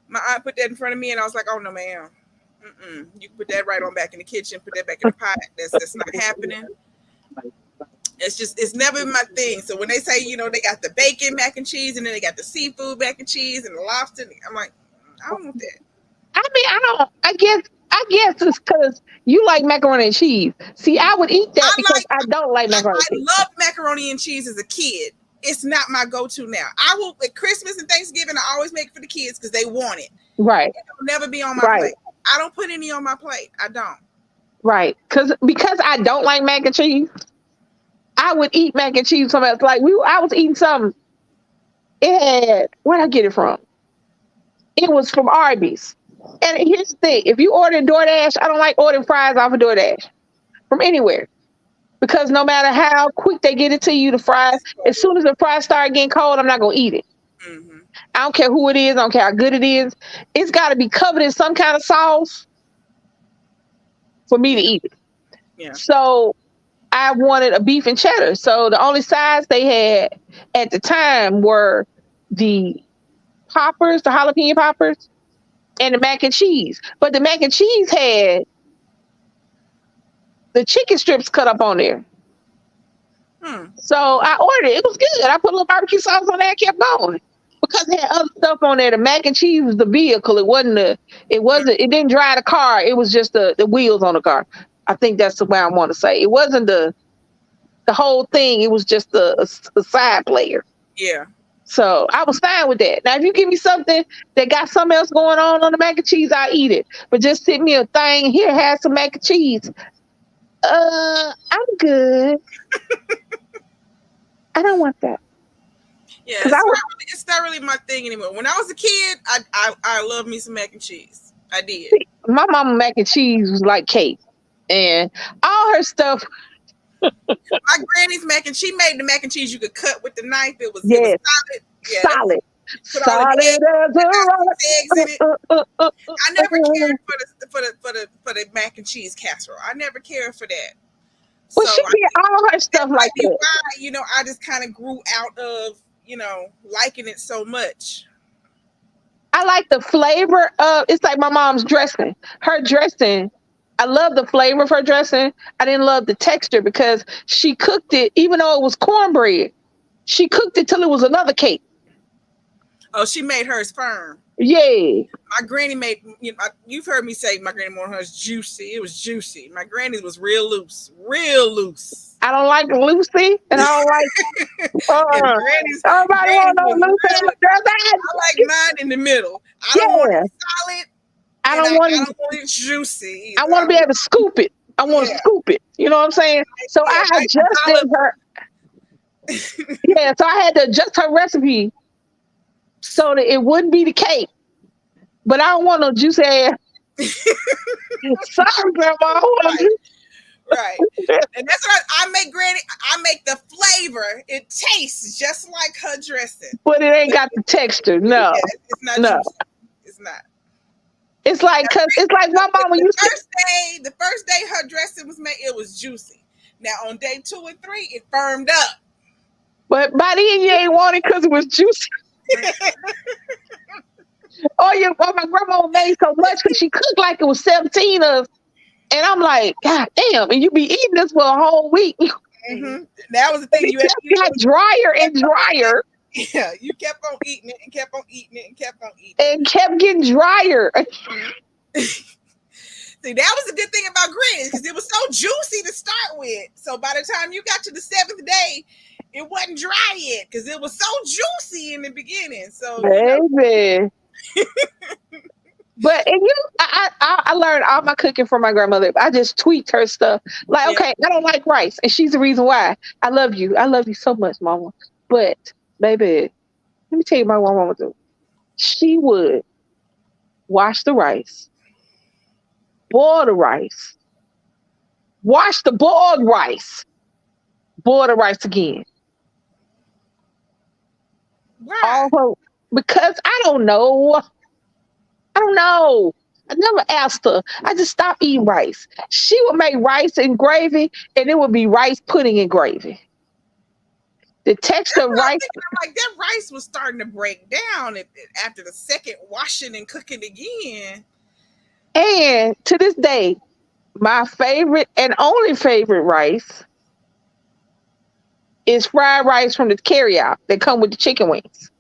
My aunt put that in front of me, and I was like, "Oh no, ma'am, you can put that right on back in the kitchen. Put that back in the pot. That's not happening. It's never my thing." So when they say, they got the bacon mac and cheese, and then they got the seafood mac and cheese and the lobster, I'm like, I don't want that. I mean, I guess it's because you like macaroni and cheese. See, I would eat that because I don't like macaroni. I loved macaroni and cheese as a kid. It's not my go-to now. I will at Christmas and Thanksgiving. I always make it for the kids because they want it. Right. It'll never be on my plate. I don't put any on my plate. I don't. Right. Because I don't like mac and cheese. I would eat mac and cheese somewhere else. Like I was eating something. Where'd I get it from? It was from Arby's. And here's the thing: if you order DoorDash, I don't like ordering fries off of DoorDash from anywhere. Because no matter how quick they get it to you, the fries, as soon as the fries start getting cold, I'm not going to eat it. Mm-hmm. I don't care who it is. I don't care how good it is. It's got to be covered in some kind of sauce for me to eat it. Yeah. So I wanted a beef and cheddar. So the only sides they had at the time were the poppers, the jalapeno poppers, and the mac and cheese. But the mac and cheese had the chicken strips cut up on there. So I ordered it. It was good. I put a little barbecue sauce on there and kept going. Because it had other stuff on there. The mac and cheese was the vehicle. It didn't drive the car. It was just the wheels on the car. I think that's the way I want to say. It wasn't the whole thing. It was just a side player. Yeah. So I was fine with that. Now, if you give me something that got something else going on the mac and cheese, I eat it. But just send me a thing here, have some mac and cheese. I'm good. I don't want that. Yeah, it's not really my thing anymore. When I was a kid, I loved me some mac and cheese. I did. My mama mac and cheese was like cake, and all her stuff. My granny's she made the mac and cheese you could cut with the knife. It was solid. Yeah, solid. Solid as eggs in it. I never cared for the mac and cheese casserole. I never cared for that. Well, she did all her stuff like that. Why, I just kind of grew out of, liking it so much. I like the flavor of, it's like my mom's dressing. Her dressing, I love the flavor of her dressing. I didn't love the texture because she cooked it, even though it was cornbread, she cooked it till it was another cake. Oh, she made hers firm. Yeah. My granny made, you've heard me say my granny made hers juicy. It was juicy. My granny's was real loose. I don't like Lucy, and I don't like. Everybody want no Lucy. I like mine in the middle. I don't want it solid. I don't want it juicy. I want to be able to scoop it. I want to scoop it. You know what I'm saying? So I adjusted her. So I had to adjust her recipe so that it wouldn't be the cake. But I don't want no juicy ass. Sorry, Grandma. Right. And that's what I make, Granny. I make the flavor. It tastes just like her dressing. But it ain't got the texture. No. Yeah, it's not juicy. It's not. It's like, my mama used to. The first day her dressing was made, it was juicy. Now on day 2 and 3, it firmed up. But by then you ain't want it because it was juicy. My grandma made so much because she cooked like it was 17 of, and I'm like, God damn! And you be eating this for a whole week. Mm-hmm. That was the thing. You got drier and drier. Yeah, you kept on eating it and kept on eating it and kept on eating it. And kept getting drier. See, that was a good thing about Granny because it was so juicy to start with. So by the time you got to the 7th day, it wasn't dry yet because it was so juicy in the beginning. So, baby. But I learned all my cooking from my grandmother. I just tweaked her stuff. Like, okay, I don't like rice, and she's the reason why. I love you so much, Mama. But Baby, let me tell you my one woman do. She would wash the rice, boil the rice, wash the boiled rice, boil the rice again. Why? All her because I don't know. I don't know. I never asked her. I just stopped eating rice. She would make rice and gravy, and it would be rice pudding and gravy. The texture That's of what I'm rice, thinking. I'm like, that rice was starting to break down after the second washing and cooking again. and to this day, my favorite and only favorite rice is fried rice from the carryout that come with the chicken wings.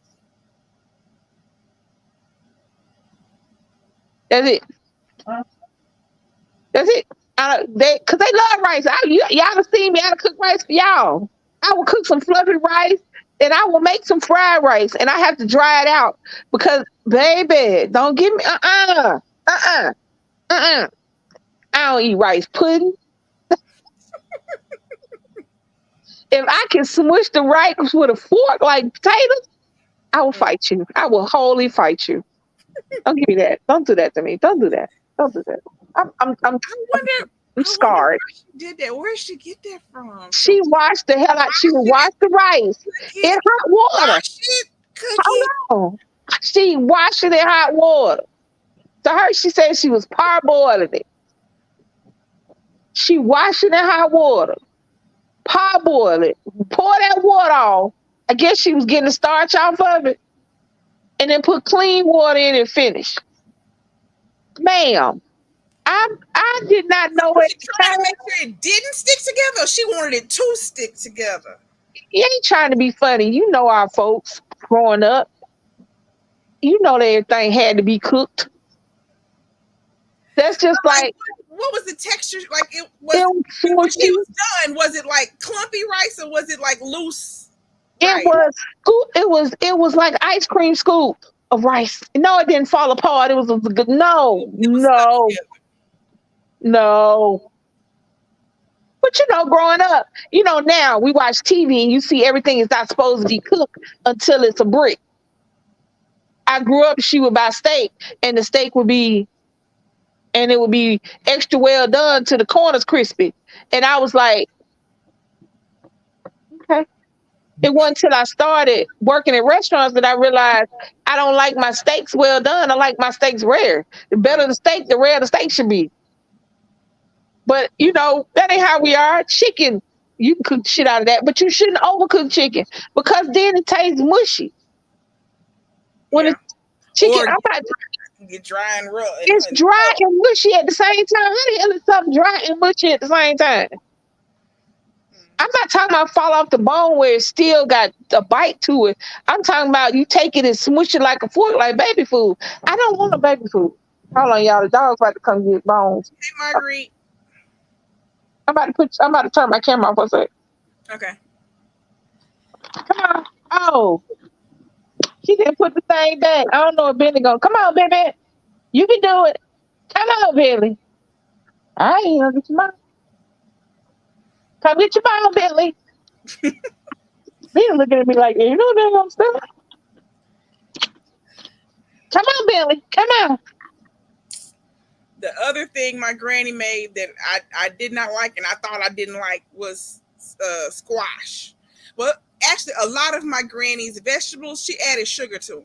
That's it. Uh, That's it. Cause they love rice. Y'all done seen me. I done cook rice for y'all. I will cook some fluffy rice, and I will make some fried rice, and I have to dry it out because, baby, don't give me uh uh. I don't eat rice pudding. If I can smush the rice with a fork like potatoes, I will Mm. fight you. I will wholly fight you. Don't give me that. Don't do that to me. Don't do that. Don't do that. I'm I'm I'm, I wonder. I'm I wonder scarred. why she did that. Where did she get that from? She So washed the hell out. She would wash wash it, the rice cook in it, hot water. wash it, cook How it. long? She washed it in hot water. To her, she said she was parboiling it. She washed it in hot water, parboil it, pour that water off. I guess she was getting the starch off of it, and then put clean water in and finish. Ma'am, I did not So know was at she the trying to time. make sure it didn't stick together, or she wanted it to stick together? You ain't trying to be funny. You know our folks growing up. You know that everything had to be cooked. That's just Like, like what was the texture? Like, it it was was when she mushy. was done. Was it like clumpy rice, or was it like loose It rice? was scoop. It was like ice cream scoop of rice. No, it didn't fall apart. It was a good. No, It was stuck no, together. no. But growing up, now we watch TV and you see everything is not supposed to be cooked until it's a brick. I grew up, she would buy steak, and the steak would be, and it would be extra well done to the corners crispy. And I was like, okay. It wasn't until I started working in restaurants that I realized I don't like my steaks well done. I like my steaks rare. The better Mm. the steak, the rare the steak should be. But that ain't how we are. Chicken, you can cook shit out of that, but you shouldn't overcook chicken because then it tastes mushy. When Yeah, it's chicken, or I'm not. get dry and rough It's and dry tough. and mushy at the same time. How the hell is something dry and mushy at the same time? I'm not talking about fall off the bone where it still got a bite to it. I'm talking about you take it and smush it like a fork, like baby food. I don't want no baby food. Hold on, y'all. The dog's about to come get bones. Hey, Marguerite. I'm about to turn my camera off for a sec. Okay. Come on. Oh, she didn't put the thing back. I don't know if Benny gonna come on, baby. You can do it. Come on, Billy. I ain't gonna get your mom. Come get your mom, Billy. Benny looking at me like, you know that I'm stuff. Come on, Billy. Come on. The other thing my granny made that I did not like and I thought I didn't like was squash. Well, actually, a lot of my granny's vegetables, she added sugar to them.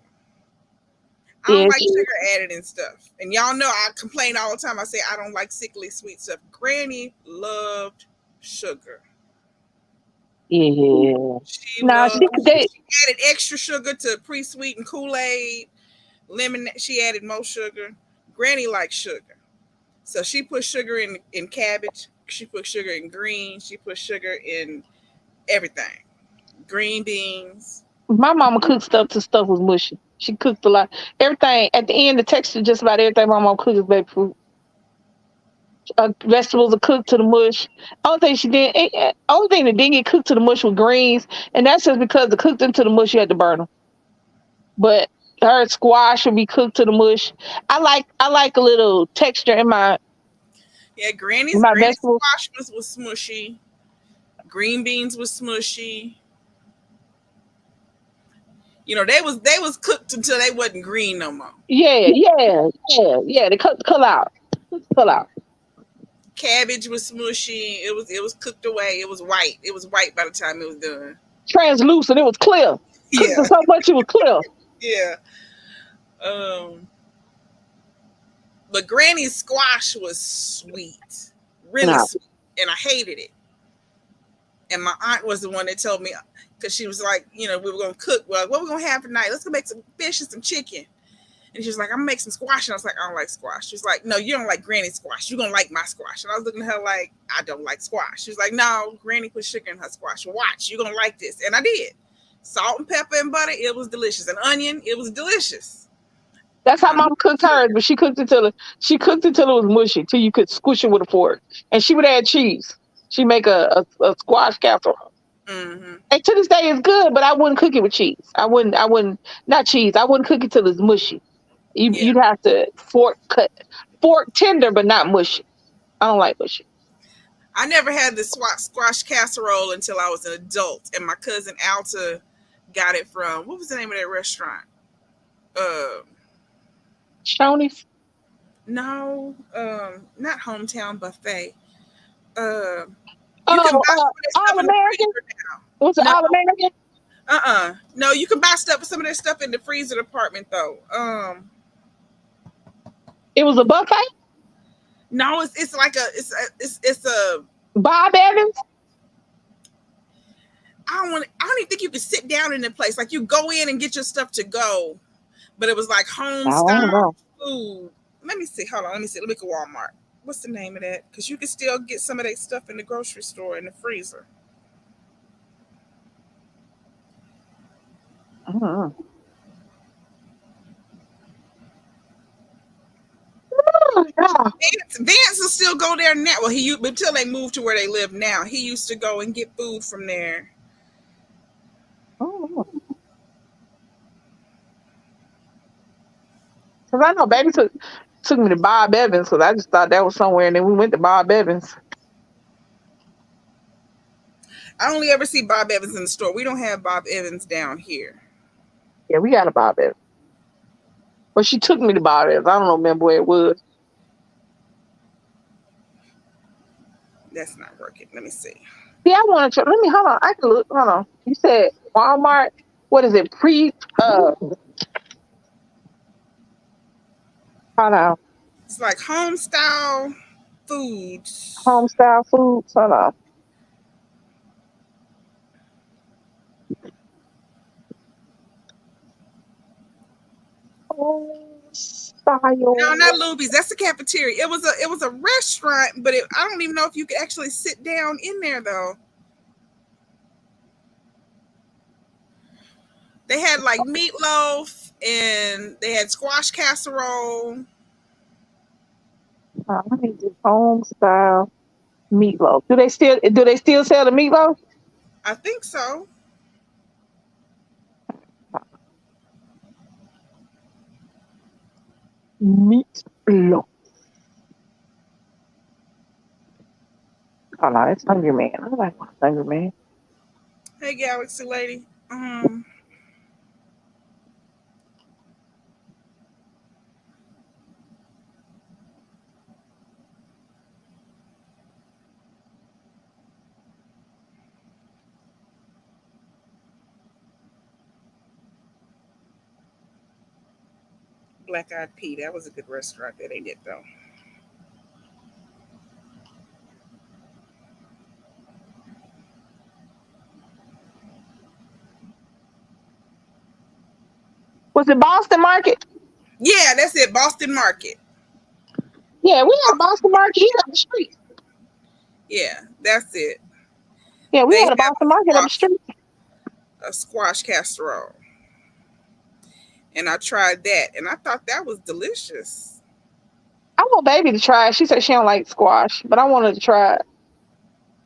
I don't Yes. like sugar added and stuff. And y'all know I complain all the time. I say I don't like sickly sweet stuff. Granny loved sugar. Yeah. She Now loved. they She added extra sugar to pre-sweetened Kool-Aid, lemon. She added more sugar. Granny likes sugar, so she put sugar in cabbage. She put sugar in greens. She put sugar in everything. Green beans. my mama cooked stuff till stuff was mushy. She cooked a lot. Everything at the end, the texture, just about everything my mom cooked is baby food. Vegetables are cooked to the mush. Only thing that didn't get cooked to the mush was greens, and that's just because to cook them to the mush you had to burn them. But her squash would be cooked to the mush. I like a little texture in my Yeah, in my Granny's vegetables. squash was smushy. Green beans was smushy. You know, they was cooked until they wasn't green no more. Yeah. They cut the color out. Color out. Cabbage was smushy. It was cooked away. It was white. It was white by the time it was done. Translucent. It was clear. Cooked Yeah, it so much it was clear. yeah. Um, but Granny's squash was sweet, really No. sweet, and I hated it. And my aunt was the one that told me because she was like, you know, we were gonna cook. Well, what we gonna have tonight? Let's go make some fish and some chicken. And she was like, I'm gonna make some squash. And I was like, I don't like squash. She was like, no, you don't like Granny's squash. You're gonna like my squash. And I was looking at her like, I don't like squash. She was like, no, Granny put sugar in her squash. Watch, you're gonna like this. And I did. Salt and pepper and butter, it was delicious. And onion, it was delicious. That's how Mom cooked hers, but she cooked it till it was mushy, till you could squish it with a fork. And she would add cheese. She make a squash casserole. Mm-hmm. And to this day it's good, but I wouldn't cook it with cheese. I wouldn't not cheese. I wouldn't cook it till it's mushy. Yeah. You'd have to fork tender, but not mushy. I don't like mushy. I never had the squash casserole until I was an adult. And my cousin Alta got it from, what was the name of that restaurant? Shoney's? No, not Hometown Buffet. You can Oh, buy some of that All stuff in the American? freezer now. Was it No. All American? No, you can buy some of that stuff in the freezer department though. It was a buffet? No, it's like it's a Bob Evans? I don't even think you can sit down in the place. Like you go in and get your stuff to go, but it was like home I don't style know. food. Let me see. Hold on. Let me see. Let me go Walmart. What's the name of that? Because you can still get some of that stuff in the grocery store in the freezer. I don't know. Yeah. Vance will still go there now. Well, until they moved to where they live now. He used to go and get food from there. Because I know baby took me to Bob Evans because I just thought that was somewhere, and then we went to Bob Evans. I only ever see Bob Evans in the store. We don't have Bob Evans down here. Yeah, we got a Bob Evans. But she took me to Bob Evans. I don't remember where it was. That's not working. Let me see. Yeah, I want to try. Hold on. I can look. Hold on. You said Walmart. What is it? Hold on. It's like home style foods. Home style foods. Hold on. Home style. No, not Luby's. That's the cafeteria. It was a restaurant, but I don't even know if you could actually sit down in there though. They had like meatloaf and they had squash casserole. I need this home style meatloaf. Do they still sell the meatloaf? I think so. Meatloaf. Oh no, it's Hungry Man. I like Hungry Man. Hey, Galaxy Lady. Black Eyed Pea. That was a good restaurant. That ain't it though. Was it Boston Market? Yeah, that's it. Boston Market. Yeah, we had Boston Market here up the street. Yeah, that's it. Yeah, we They had a have Boston Market up the street. a squash casserole. And I tried that and I thought that was delicious. I want baby to try it. She said she don't like squash, but I wanted to try it.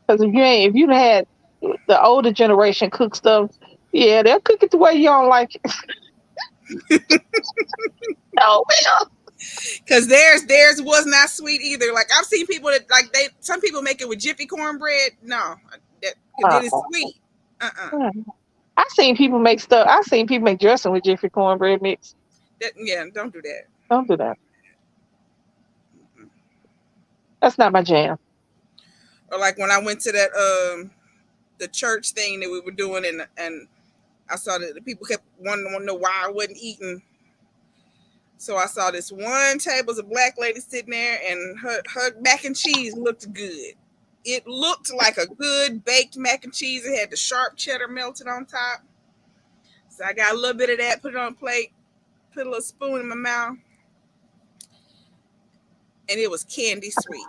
Because if you had the older generation cook stuff, yeah, they'll cook it the way you don't like it. No, well. Because theirs was not sweet either. Like I've seen people that some people make it with Jiffy cornbread. No, that it's sweet. I seen people make stuff. I seen people make dressing with Jiffy cornbread mix. Yeah, don't do that. Don't do that. That's not my jam. Or like when I went to that the church thing that we were doing, and I saw that the people kept wanting to know why I wasn't eating. So I saw this one table, was a black lady sitting there, and her mac and cheese looked good. It looked like a good baked mac and cheese. It had the sharp cheddar melted on top. So I got a little bit of that, put it on a plate, put a little spoon in my mouth, and it was candy sweet.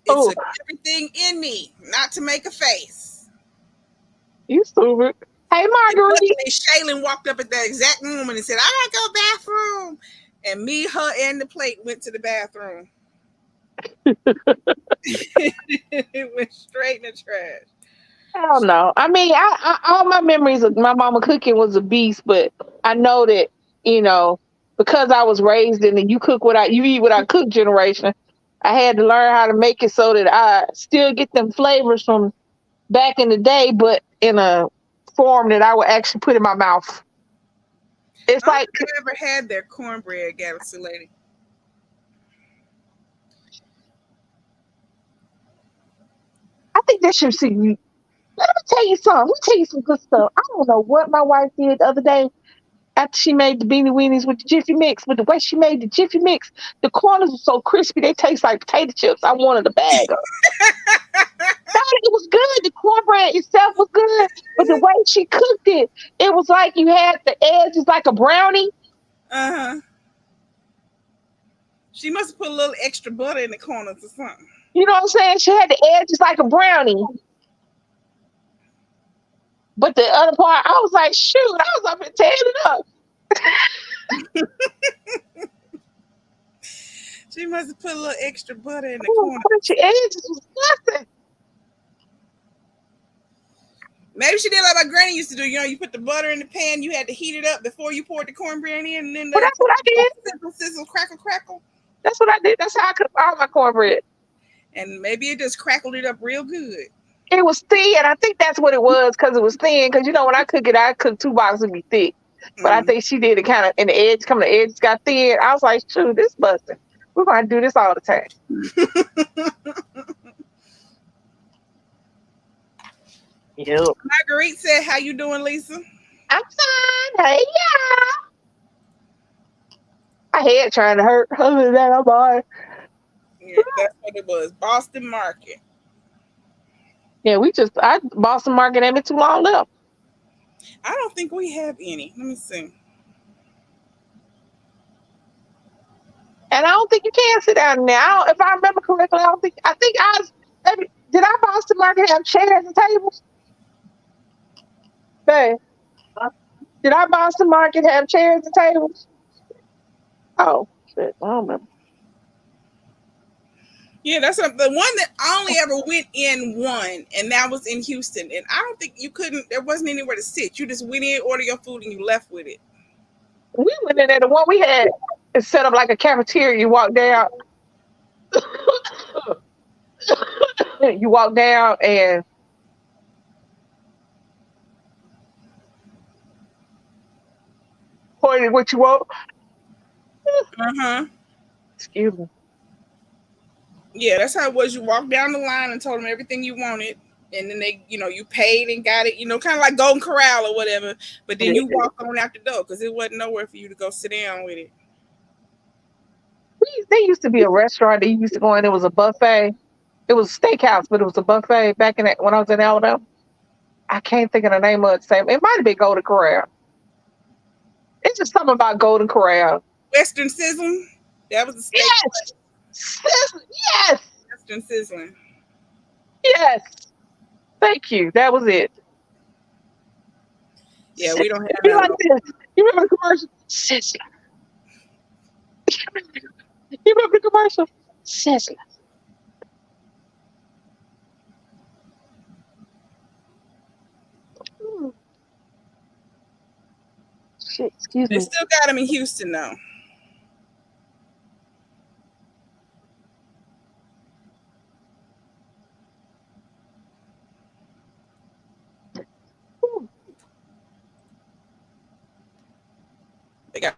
It Oh, took everything in me not to make a face. you stupid. Hey, And Marguerite. Shaylin walked up at that exact moment and said, I gotta go bathroom. And me, her, and the plate went to the bathroom. It went straight in the trash. Hell no. I mean, all my memories of my mama cooking was a beast, but I know that, you know, because I was raised in the you eat what I cook generation, I had to learn how to make it so that I still get them flavors from back in the day, but in a form that I would actually put in my mouth. It's I don't like think I ever had their cornbread, Galaxy Lady. I think that should see you. Let me tell you something. Let me tell you some good stuff. I don't know what my wife did the other day after she made the beanie weenies with the Jiffy mix, with the way she made the Jiffy mix, the corners were so crispy they taste like potato chips. I wanted a bag of. It was good. The cornbread itself was good, but the way she cooked it, it was like you had the edges like a brownie. Uh-huh. She must have put a little extra butter in the corners or something. You know what I'm saying? She had the edges like a brownie. But the other part, I was like, shoot, I was up and tearing it up. She must have put a little extra butter in the Oh, corner. crunchy edges was nothing. Maybe she did like my granny used to do. You know, you put the butter in the pan, you had to heat it up before you poured the cornbread in, and then But that's what I did. sizzle, sizzle, crackle, crackle. That's what I did. That's how I cooked all my cornbread. And maybe it just crackled it up real good. It was thin. I think that's what it was because it was thin. Because you know when I cook it, I cook two boxes to be thick. But I Mm. think she did it kind of, and the edges got thin. I was like, shoot, this busting. We're gonna do this all the time. Yep. Marguerite said, "How you doing, Lisa?" I'm fine. Hey, yeah. My head trying to hurt. Other than that, I'm all right. Yeah, that's what it was. Boston Market. Yeah, Boston Market ain't been too long left. I don't think we have any. Let me see. And I don't think you can sit down now. If I remember correctly, I think did our Boston Market have chairs and tables? Hey, did our Boston Market have chairs and tables? Oh, shit. I don't remember. Yeah, that's the one that I only ever went in one, and that was in Houston. And I don't think you couldn't. There wasn't anywhere to sit. You just went in, order your food, and you left with it. We went in there. The one we had is set up like a cafeteria. You walk down. You walk down and pointed what you want. Uh-huh. Excuse me. Yeah, that's how it was. You walked down the line and told them everything you wanted, and then they, you paid and got it. Kind of like Golden Corral or whatever. But then you walked on out the door because it wasn't nowhere for you to go sit down with it. There used to be a restaurant that you used to go in. It was a buffet. It was a steakhouse, but it was a buffet back when I was in Alabama. I can't think of the name of it. It might have been Golden Corral. It's just something about Golden Corral. Western Sizzling. That was the steak. Yes. Western Sizzling. Yes. Thank you. That was it. Yeah, we don't have that. Like this. You remember the commercial? Sizzler. You remember the commercial? Sizzler. Shit, excuse me. They still got them in Houston, though. They got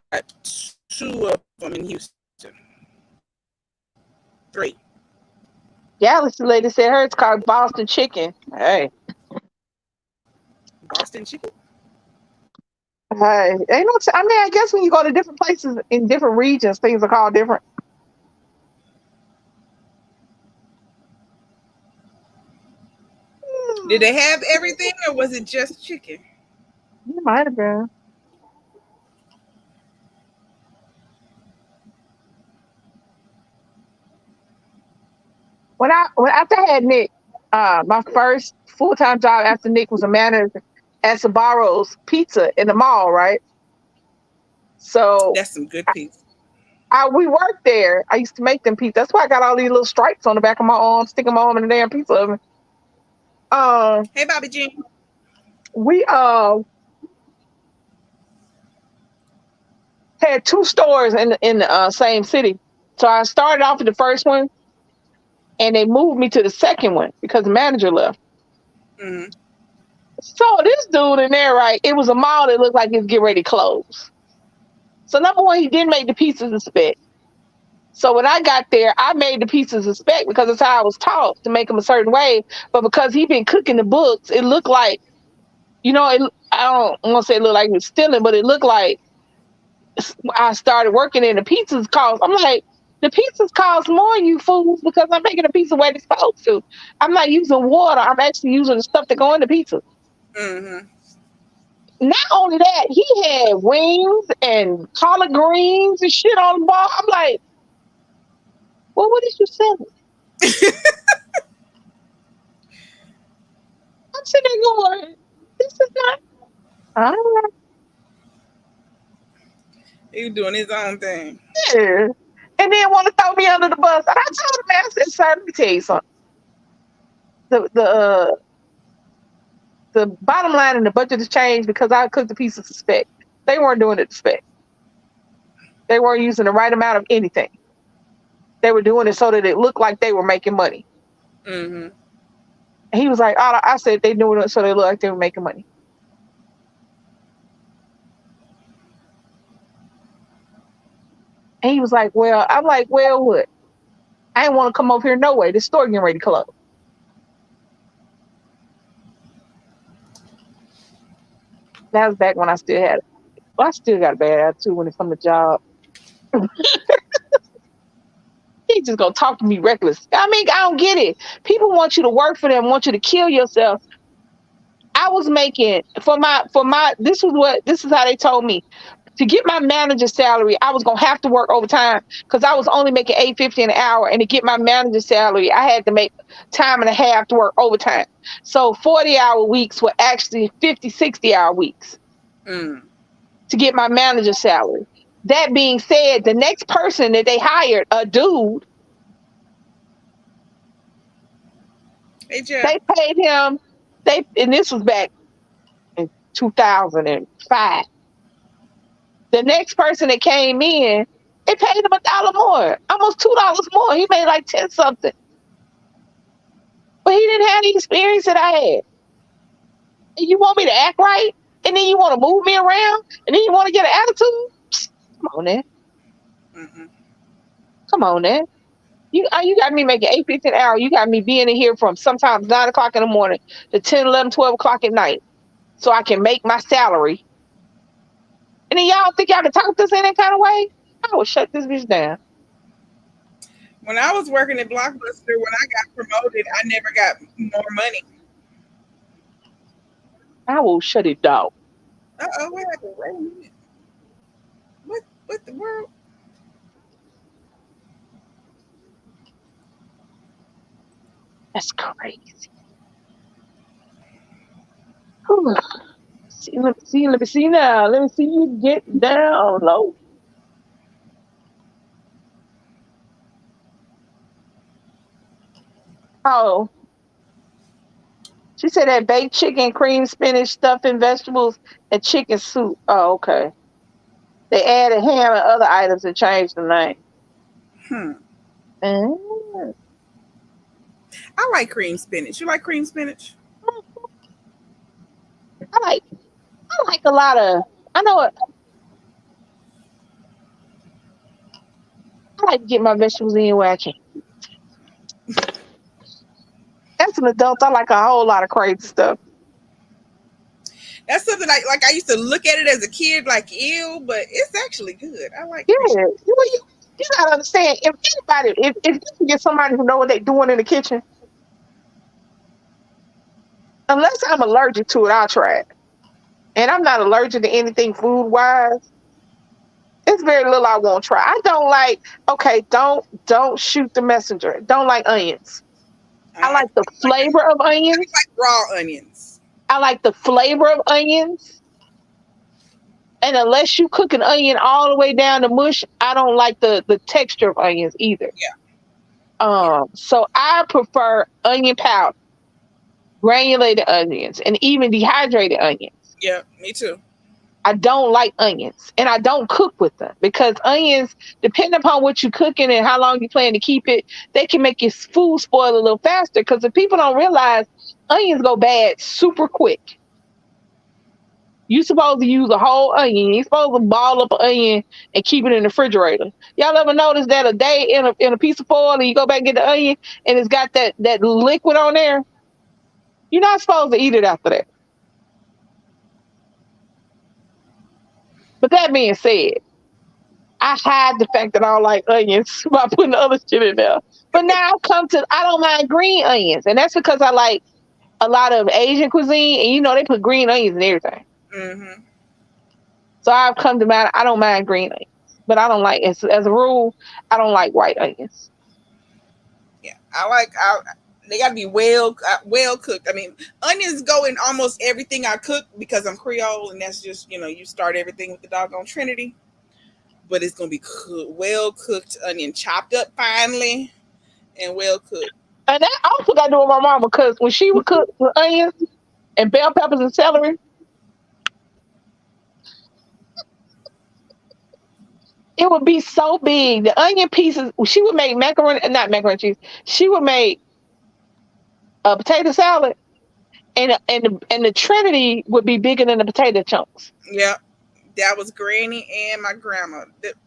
2 of them in Houston. 3. Galaxy lady said hers called Boston Chicken. Hey, Boston chicken. hey, ain't no. I mean, I guess when you go to different places in different regions, things are called different. Did they have everything, or was it just chicken? It might have been. When after I had Nick, my first full time job after Nick was a manager at Sabaro's Pizza in the mall, right? So That's some good pizza. we worked there. I used to make them pizza. That's why I got all these little stripes on the back of my arm, sticking my arm in the damn pizza oven. Hey, Bobby Jean. We had 2 stores in the same city. So I started off at the first one, and they moved me to the second one because the manager left. Mm-hmm. So this dude in there, right? It was a mall that looked like it's getting ready to close. So number one, he didn't make the pizzas a spec. So when I got there, I made the pizzas a spec because that's how I was taught to make them a certain way. But because he been cooking the books, it looked like, I don't want to say it looked like he was stealing, but it looked like I started working in the pizzas cost. I'm like, the pizzas cost more, you fools, because I'm making a pizza where it's supposed to. I'm not using water. I'm actually using the stuff that go in the pizza. Mm-hmm. Not only that, he had wings and collard greens and shit on the bar. I'm like, well, what did you selling? I'm sitting there going, this is not. He was doing his own thing. Yeah. And then want to throw me under the bus. And I told him, man, I said, sir, let me tell you something. The bottom line and the budget has changed because I cooked the piece of spec. They weren't doing it to spec. They weren't using the right amount of anything. They were doing it so that it looked like they were making money. Mm-hmm. And he was like, I said they doing it so they look like they were making money. And he was like, well, I'm like, well, what? I didn't want to come over here no way. This store getting ready to close. That was back when I still had it. Well, I still got a bad attitude when it comes to job. He just gonna talk to me reckless. I mean, I don't get it. People want you to work for them, want you to kill yourself. I was making for my this is how they told me. To get my manager's salary, I was gonna have to work overtime because I was only making $8.50 an hour. And to get my manager's salary, I had to make time and a half to work overtime. So 40-hour weeks were actually 50, 60-hour weeks to get my manager's salary. That being said, the next person that they hired, a dude, Hey, Jeff. they paid him, and this was back in 2005. The next person that came in, they paid him $1 more, almost $2 more. He made like 10 something. But he didn't have the experience that I had. And you want me to act right? And then you want to move me around? And then you want to get an attitude? Come on, man. Mm-hmm. Come on, man. You got me making $8.50 an hour. You got me being in here from sometimes 9 o'clock in the morning to 10, 11, 12 o'clock at night so I can make my salary. And then y'all think y'all can talk to us in that kind of way? I will shut this bitch down. When I was working at Blockbuster, when I got promoted, I never got more money. I will shut it down. Uh-oh, what happened? Wait a minute. What the world? That's crazy. Whew. Let me see now. Let me see you get down low. Oh, she said that baked chicken, cream spinach, stuffing vegetables, and chicken soup. Oh, okay. They added ham and other items and changed the name. Mm. I like cream spinach. You like cream spinach? I like a lot of. I know I like to get my vegetables in where I can. As an adult, I like a whole lot of crazy stuff. That's something like I used to look at it as a kid like ew, but it's actually good. I like Yeah, crazy. you gotta understand. If anybody, if you can get somebody who know what they're doing in the kitchen, unless I'm allergic to it, I'll try it. And I'm not allergic to anything food wise. It's very little I won't try. I don't like. Okay, don't shoot the messenger. Don't like onions. I I like the flavor of onions. like raw onions. I like the flavor of onions. And unless you cook an onion all the way down to mush, I don't like the texture of onions either. Yeah. So I prefer onion powder, granulated onions, and even dehydrated onions. Yeah, me too. I don't like onions, and I don't cook with them because onions, depending upon what you're cooking and how long you plan to keep it, they can make your food spoil a little faster. Because if people don't realize, onions go bad super quick. You supposed to use a whole onion. You're supposed to ball up an onion and keep it in the refrigerator. Y'all ever notice that a day in a piece of foil and you go back and get the onion and it's got that liquid on there? You're not supposed to eat it after that. But that being said, I hide the fact that I don't like onions by putting the other shit in there. But now I don't mind green onions. And that's because I like a lot of Asian cuisine. And you know, they put green onions in everything. Mm-hmm. So I've come to mind, I don't mind green onions. But I don't like, as a rule, I don't like white onions. Yeah, they got to be well cooked. I mean, onions go in almost everything I cook because I'm Creole, and that's just, you start everything with the doggone Trinity. But it's gonna be well cooked onion, chopped up finely, and well cooked. And that also got to do with my mama because when she would cook with onions and bell peppers and celery, it would be so big. The onion pieces, she would make not macaroni and cheese. She would make a potato salad, and the Trinity would be bigger than the potato chunks. Yep, that was Granny and my grandma.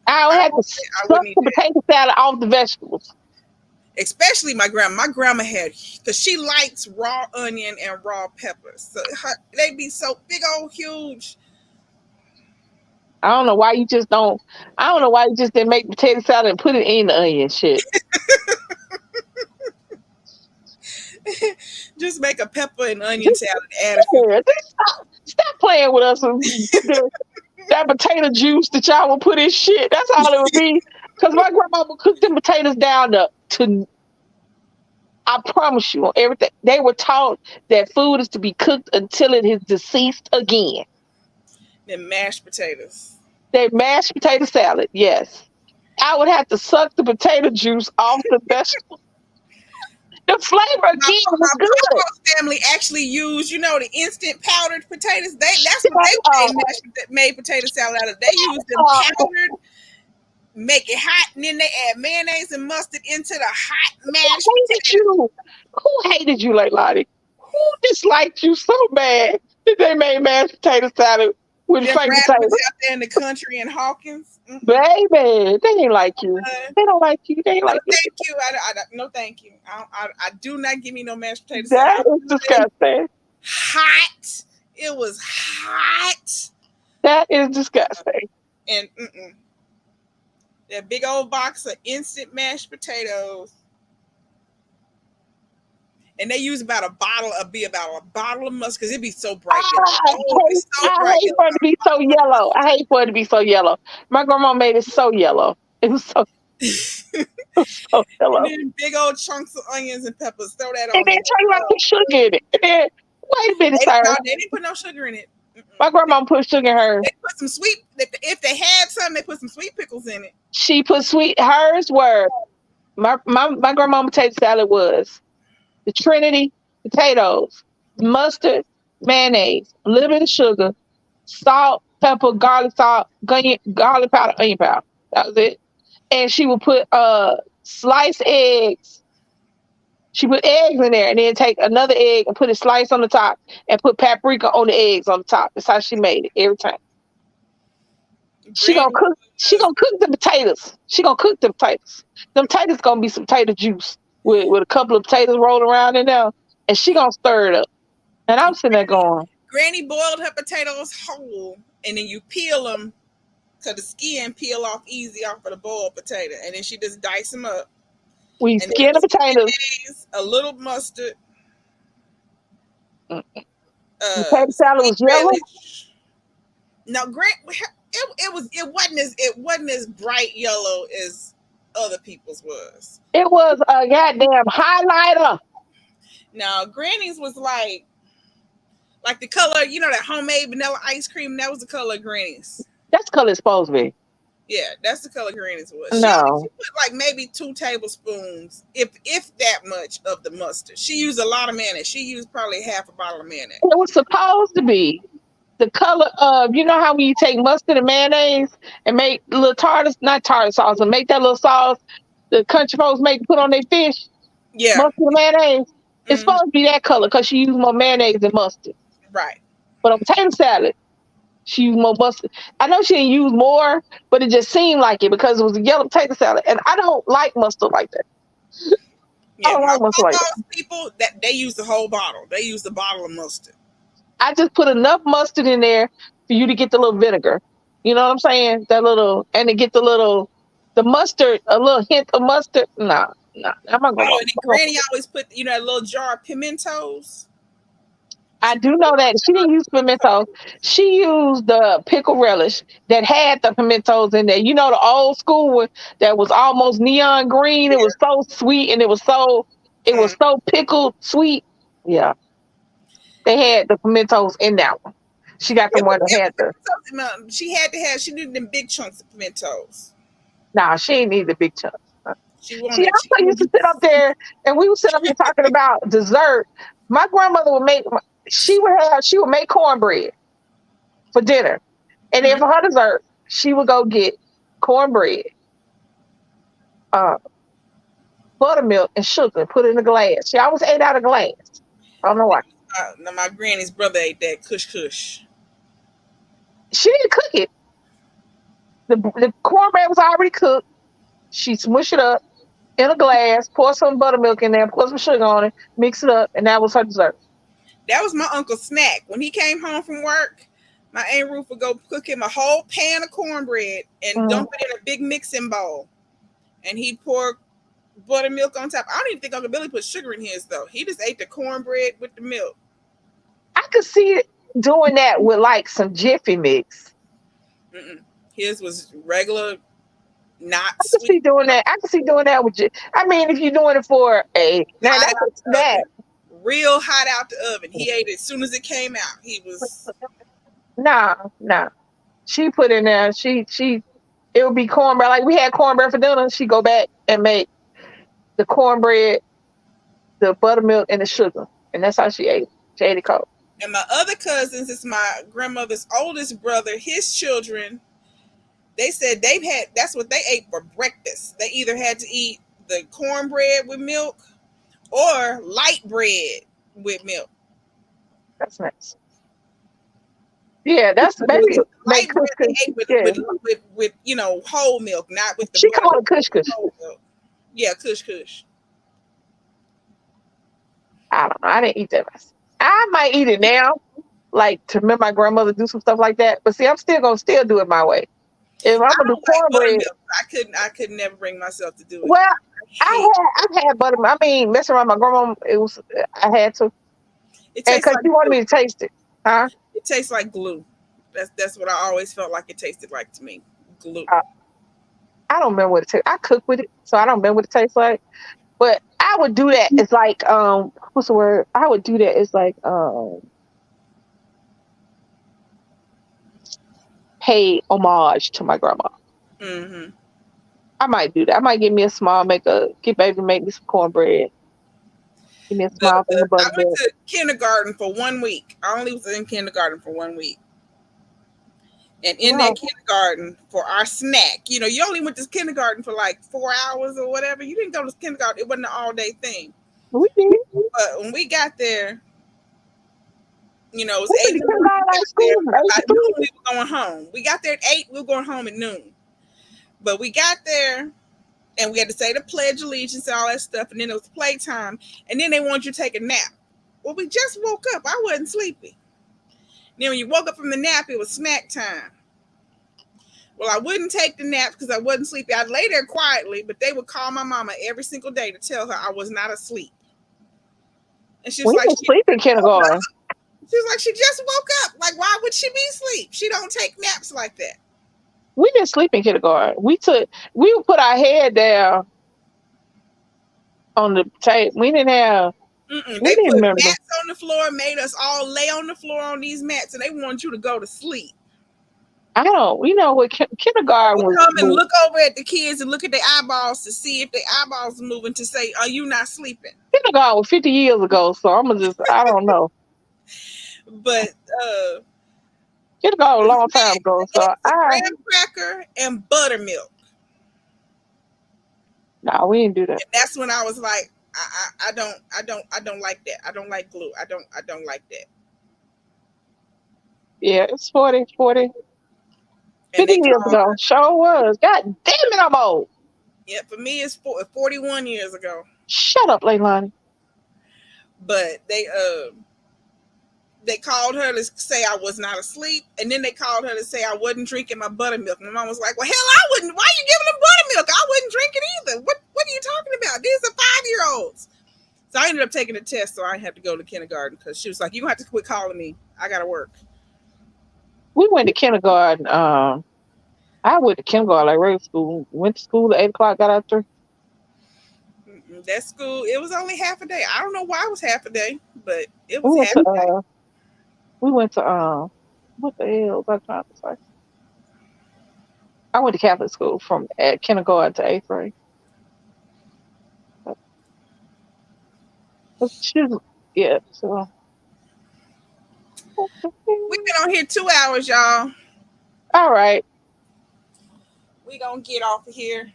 I would have to suck the potato salad off the vegetables. Especially my grandma. My grandma because she likes raw onion and raw peppers. So they'd be so big old huge. I don't know why you just didn't make potato salad and put it in the onion shit. Just make a pepper and onion salad. Add a few. Stop playing with us with that potato juice that y'all will put in shit. That's all it would be. Because my grandma would cook them potatoes down to I promise you on everything. They were taught that food is to be cooked until it is deceased again. Then mashed potatoes. They mashed potato salad, yes. I would have to suck the potato juice off the vegetable. The flavor again was good. My family actually used, the instant powdered potatoes. That's what they made potato salad out of. They used them powdered, make it hot, and then they add mayonnaise and mustard into the hot mashed potatoes. Who hated you, like Lottie? Who disliked you so bad that they made mashed potato salad with fake potatoes out there in the country in Hawkins? Mm-hmm. Baby, they ain't like you. They don't like you. They ain't like you. Thank you. No, thank you. I do not give me no mashed potatoes. That is disgusting. Hot. It was hot. That is disgusting. And that big old box of instant mashed potatoes. And they use about a bottle of mustard because it'd be so bright. I hate for it to be so yellow. I hate for it to be so yellow. My grandma made it so yellow. It was so, yellow. And then big old chunks of onions and peppers. Throw that on. And then turn around and put sugar in it. And then, wait a minute, sir. No, they didn't put no sugar in it. My grandma put sugar in hers. They put some sweet. If they had some, they put some sweet pickles in it. She put sweet. Hers were my grandma potato salad was the Trinity potatoes, mustard, mayonnaise, a little bit of sugar, salt, pepper, garlic salt, garlic powder, onion powder. That was it. And she would put sliced eggs. She put eggs in there and then take another egg and put it sliced on the top and put paprika on the eggs on the top. That's how she made it every time. She gonna Granny cook. She was gonna cook the potatoes. She gonna cook the potatoes. Them potatoes gonna be some potato juice with a couple of potatoes rolled around in there, and she gonna stir it up. And I'm sitting there going, Granny boiled her potatoes whole, and then you peel them so the skin peel off easy off of the boiled potato, and then she just dice them up. we And then it skin the was potatoes. mayonnaise, a little mustard, Potato salad sweet was yellow. relish. Now, it wasn't as bright yellow as other people's was. It was a goddamn highlighter. Now, Granny's was like the color, you know, that homemade vanilla ice cream. That was the color of Granny's. That's color it's supposed to be. Yeah, that's the color Granny's was. No. She put like maybe 2 tablespoons, if that much, of the mustard. She used a lot of mayonnaise. She used probably half a bottle of mayonnaise. It was supposed to be the color of, you know how when you take mustard and mayonnaise and make little not tartar sauce, and make that little sauce the country folks put on their fish, Yeah, mustard and mayonnaise. It's Mhm. supposed to be that color because she used more mayonnaise than mustard. Right. But on potato salad, she used more mustard. I know she didn't use more, but it just seemed like it because it was a yellow potato salad. And I don't like mustard like that. Yeah, I don't like mustard like that. most people that they use the whole bottle. They use the bottle of mustard. I just put enough mustard in there for you to get the little vinegar. You know what I'm saying? That little, and to get the mustard, a little hint of mustard. Nah. I'm not going. Oh, and then Granny always put, you know, a little jar of pimentos. I do know that she didn't use pimento. She used the pickle relish that had the pimentos in there. You know, the old school one that was almost neon green. It was so sweet and it was so pickled sweet. Yeah. They had the pimentos in that one. She got the one that had the. She needed them big chunks of pimentos. Nah, she ain't need the big chunk. She She wanted. also used to sit up there and we would sit up there talking about dessert. My grandmother would make cornbread for dinner. And then for her dessert, she would go get cornbread, buttermilk, and sugar and put it in a glass. She always ate out of glass. I don't know why. Now my granny's brother ate that kush kush. She didn't cook it. The cornbread was already cooked. She smushed it up in a glass, pour some buttermilk in there, pour some sugar on it, mix it up, and that was her dessert. That was my uncle's snack. When he came home from work, my Aunt Ruth would go cook him a whole pan of cornbread and dump it in a big mixing bowl. And he'd pour buttermilk on top. I don't even think Uncle Billy put sugar in his, though. He just ate the cornbread with the milk. I could see it doing that with like some Jiffy Mix. His was regular, not I could see doing that. I could see doing that with I mean, if you're doing it for that. Real hot out the oven. He ate it as soon as it came out. He was Nah. She put in there. It would be cornbread. Like we had cornbread for dinner. She go back and make the cornbread, the buttermilk, and the sugar, and that's how she ate it. She ate it cold. And my other cousins, is my grandmother's oldest brother, his children. They said that's what they ate for breakfast. They either had to eat the cornbread with milk or light bread with milk. That's nice. Yeah, that's maybe light bread they ate with whole milk, not with the. She called it kush kush. Yeah, kush kush. I don't know. I didn't eat that. I might eat it now, like to remember my grandmother do some stuff like that. But see, I'm still gonna do it my way. If I'm gonna do cornbread, I could never bring myself to do it. Well, I've had buttermilk. I mean, messing around my grandma, I had to. Because she wanted me to taste it, huh? It tastes like glue. That's what I always felt like it tasted like to me. Glue. I don't remember what it tastes. I cook with it, so I don't remember what it tastes like. But I would do that. It's like what's the word? I would do that. It's like pay homage to my grandma. Mm-hmm. I might do that. I might get me a small, get baby to make me some cornbread. Give me a small thing of buttermilk. I went to kindergarten for 1 week. I only was in kindergarten for 1 week. And in that kindergarten, for our snack, you only went to kindergarten for like 4 hours or whatever. You didn't go to kindergarten. It wasn't an all-day thing. We did. But when we got there, it was 8 school. I knew we were going home. We got there at 8. We were going home at noon. But we got there and we had to say the Pledge of Allegiance and all that stuff. And then it was playtime. And then they wanted you to take a nap. Well, we just woke up. I wasn't sleepy. Then when you woke up from the nap, it was snack time. Well, I wouldn't take the nap because I wasn't sleepy. I'd lay there quietly, but they would call my mama every single day to tell her I was not asleep. And she was We like, didn't sleep in kindergarten. she was like, she just woke up. Like, why would she be asleep? She don't take naps like that. We didn't sleep in kindergarten. We would put our head down on the tape. We didn't have. They didn't put remember. mats on the floor, made us all lay on the floor on these mats, and they wanted you to go to sleep. I don't. You know what? Kindergarten They was. come and look over at the kids and look at their eyeballs to see if their eyeballs are moving to say, "Are you not sleeping?" Kindergarten was 50 years ago, so I'm gonna just. I don't know. But Kindergarten was a long time ago, so graham cracker and buttermilk. No, we didn't do that. And that's when I was like, I don't like that. I don't like glue. I don't like that. Yeah, it's 40, And 50 they years called, ago. Sure was. God damn it, I'm old. yeah, for me it's 41 years ago. Shut up, Leilani. But they called her to say I was not asleep, and then they called her to say I wasn't drinking my buttermilk. My mom was like, "Well, hell, I wouldn't. Why are you giving them buttermilk? I wouldn't drink it either. What are you talking about? These are 5-year-olds." So I ended up taking a test, so I didn't have to go to kindergarten because she was like, "You're gonna have to quit calling me. I gotta work." We went to kindergarten. I went to kindergarten, like regular school. Went to school at 8 o'clock, got out there. That school, it was only half a day. I don't know why it was half a day, but it We was went half a day. to, we went to, what the hell was I trying to say? I went to Catholic school from at kindergarten to 8th grade. Yeah, so. We've been on here 2 hours, y'all. All right. We gonna get off of here.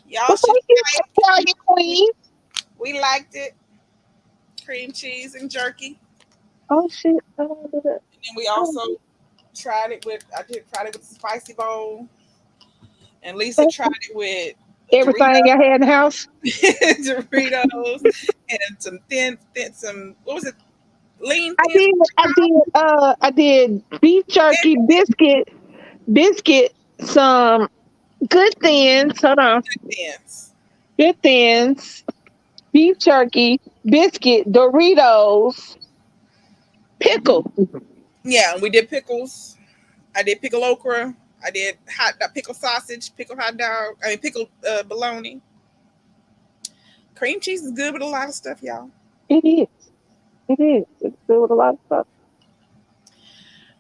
Y'all Well, should thank you, Italian queen. we liked it. Cream cheese and jerky. Oh shit! I don't wanna do that. And then we also tried it with the spicy bowl. And Lisa tried it with Everything I had in the house. Doritos and some some what was it? Lean I did beef jerky, biscuit, some good thins. Hold on. thins. Good thins, beef jerky, biscuit, Doritos, pickle. Yeah, we did pickles. I did pickle okra. I did pickle sausage, pickle hot dog. I mean pickle bologna. Cream cheese is good with a lot of stuff, y'all. It is. It's good with a lot of stuff.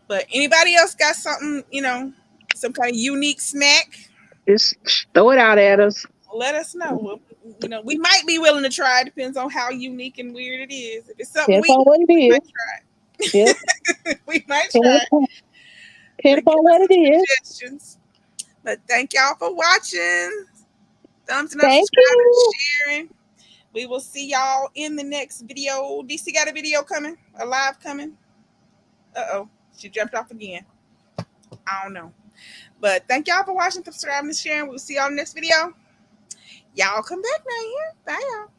But anybody else got something, some kind of unique snack? Just throw it out at us. Let us know. We might be willing to try. It depends on how unique and weird it is. If it's something Depends on what it might is. try. Yeah. We might try. Depends on what it is. Suggestions. But thank y'all for watching. Thumbs up, Thank subscribing, you. sharing. We will see y'all in the next video. DC got a video coming, a live coming. Uh-oh, she jumped off again. I don't know. But thank y'all for watching, subscribing, and sharing. We'll see y'all in the next video. Y'all come back now here. Bye, y'all.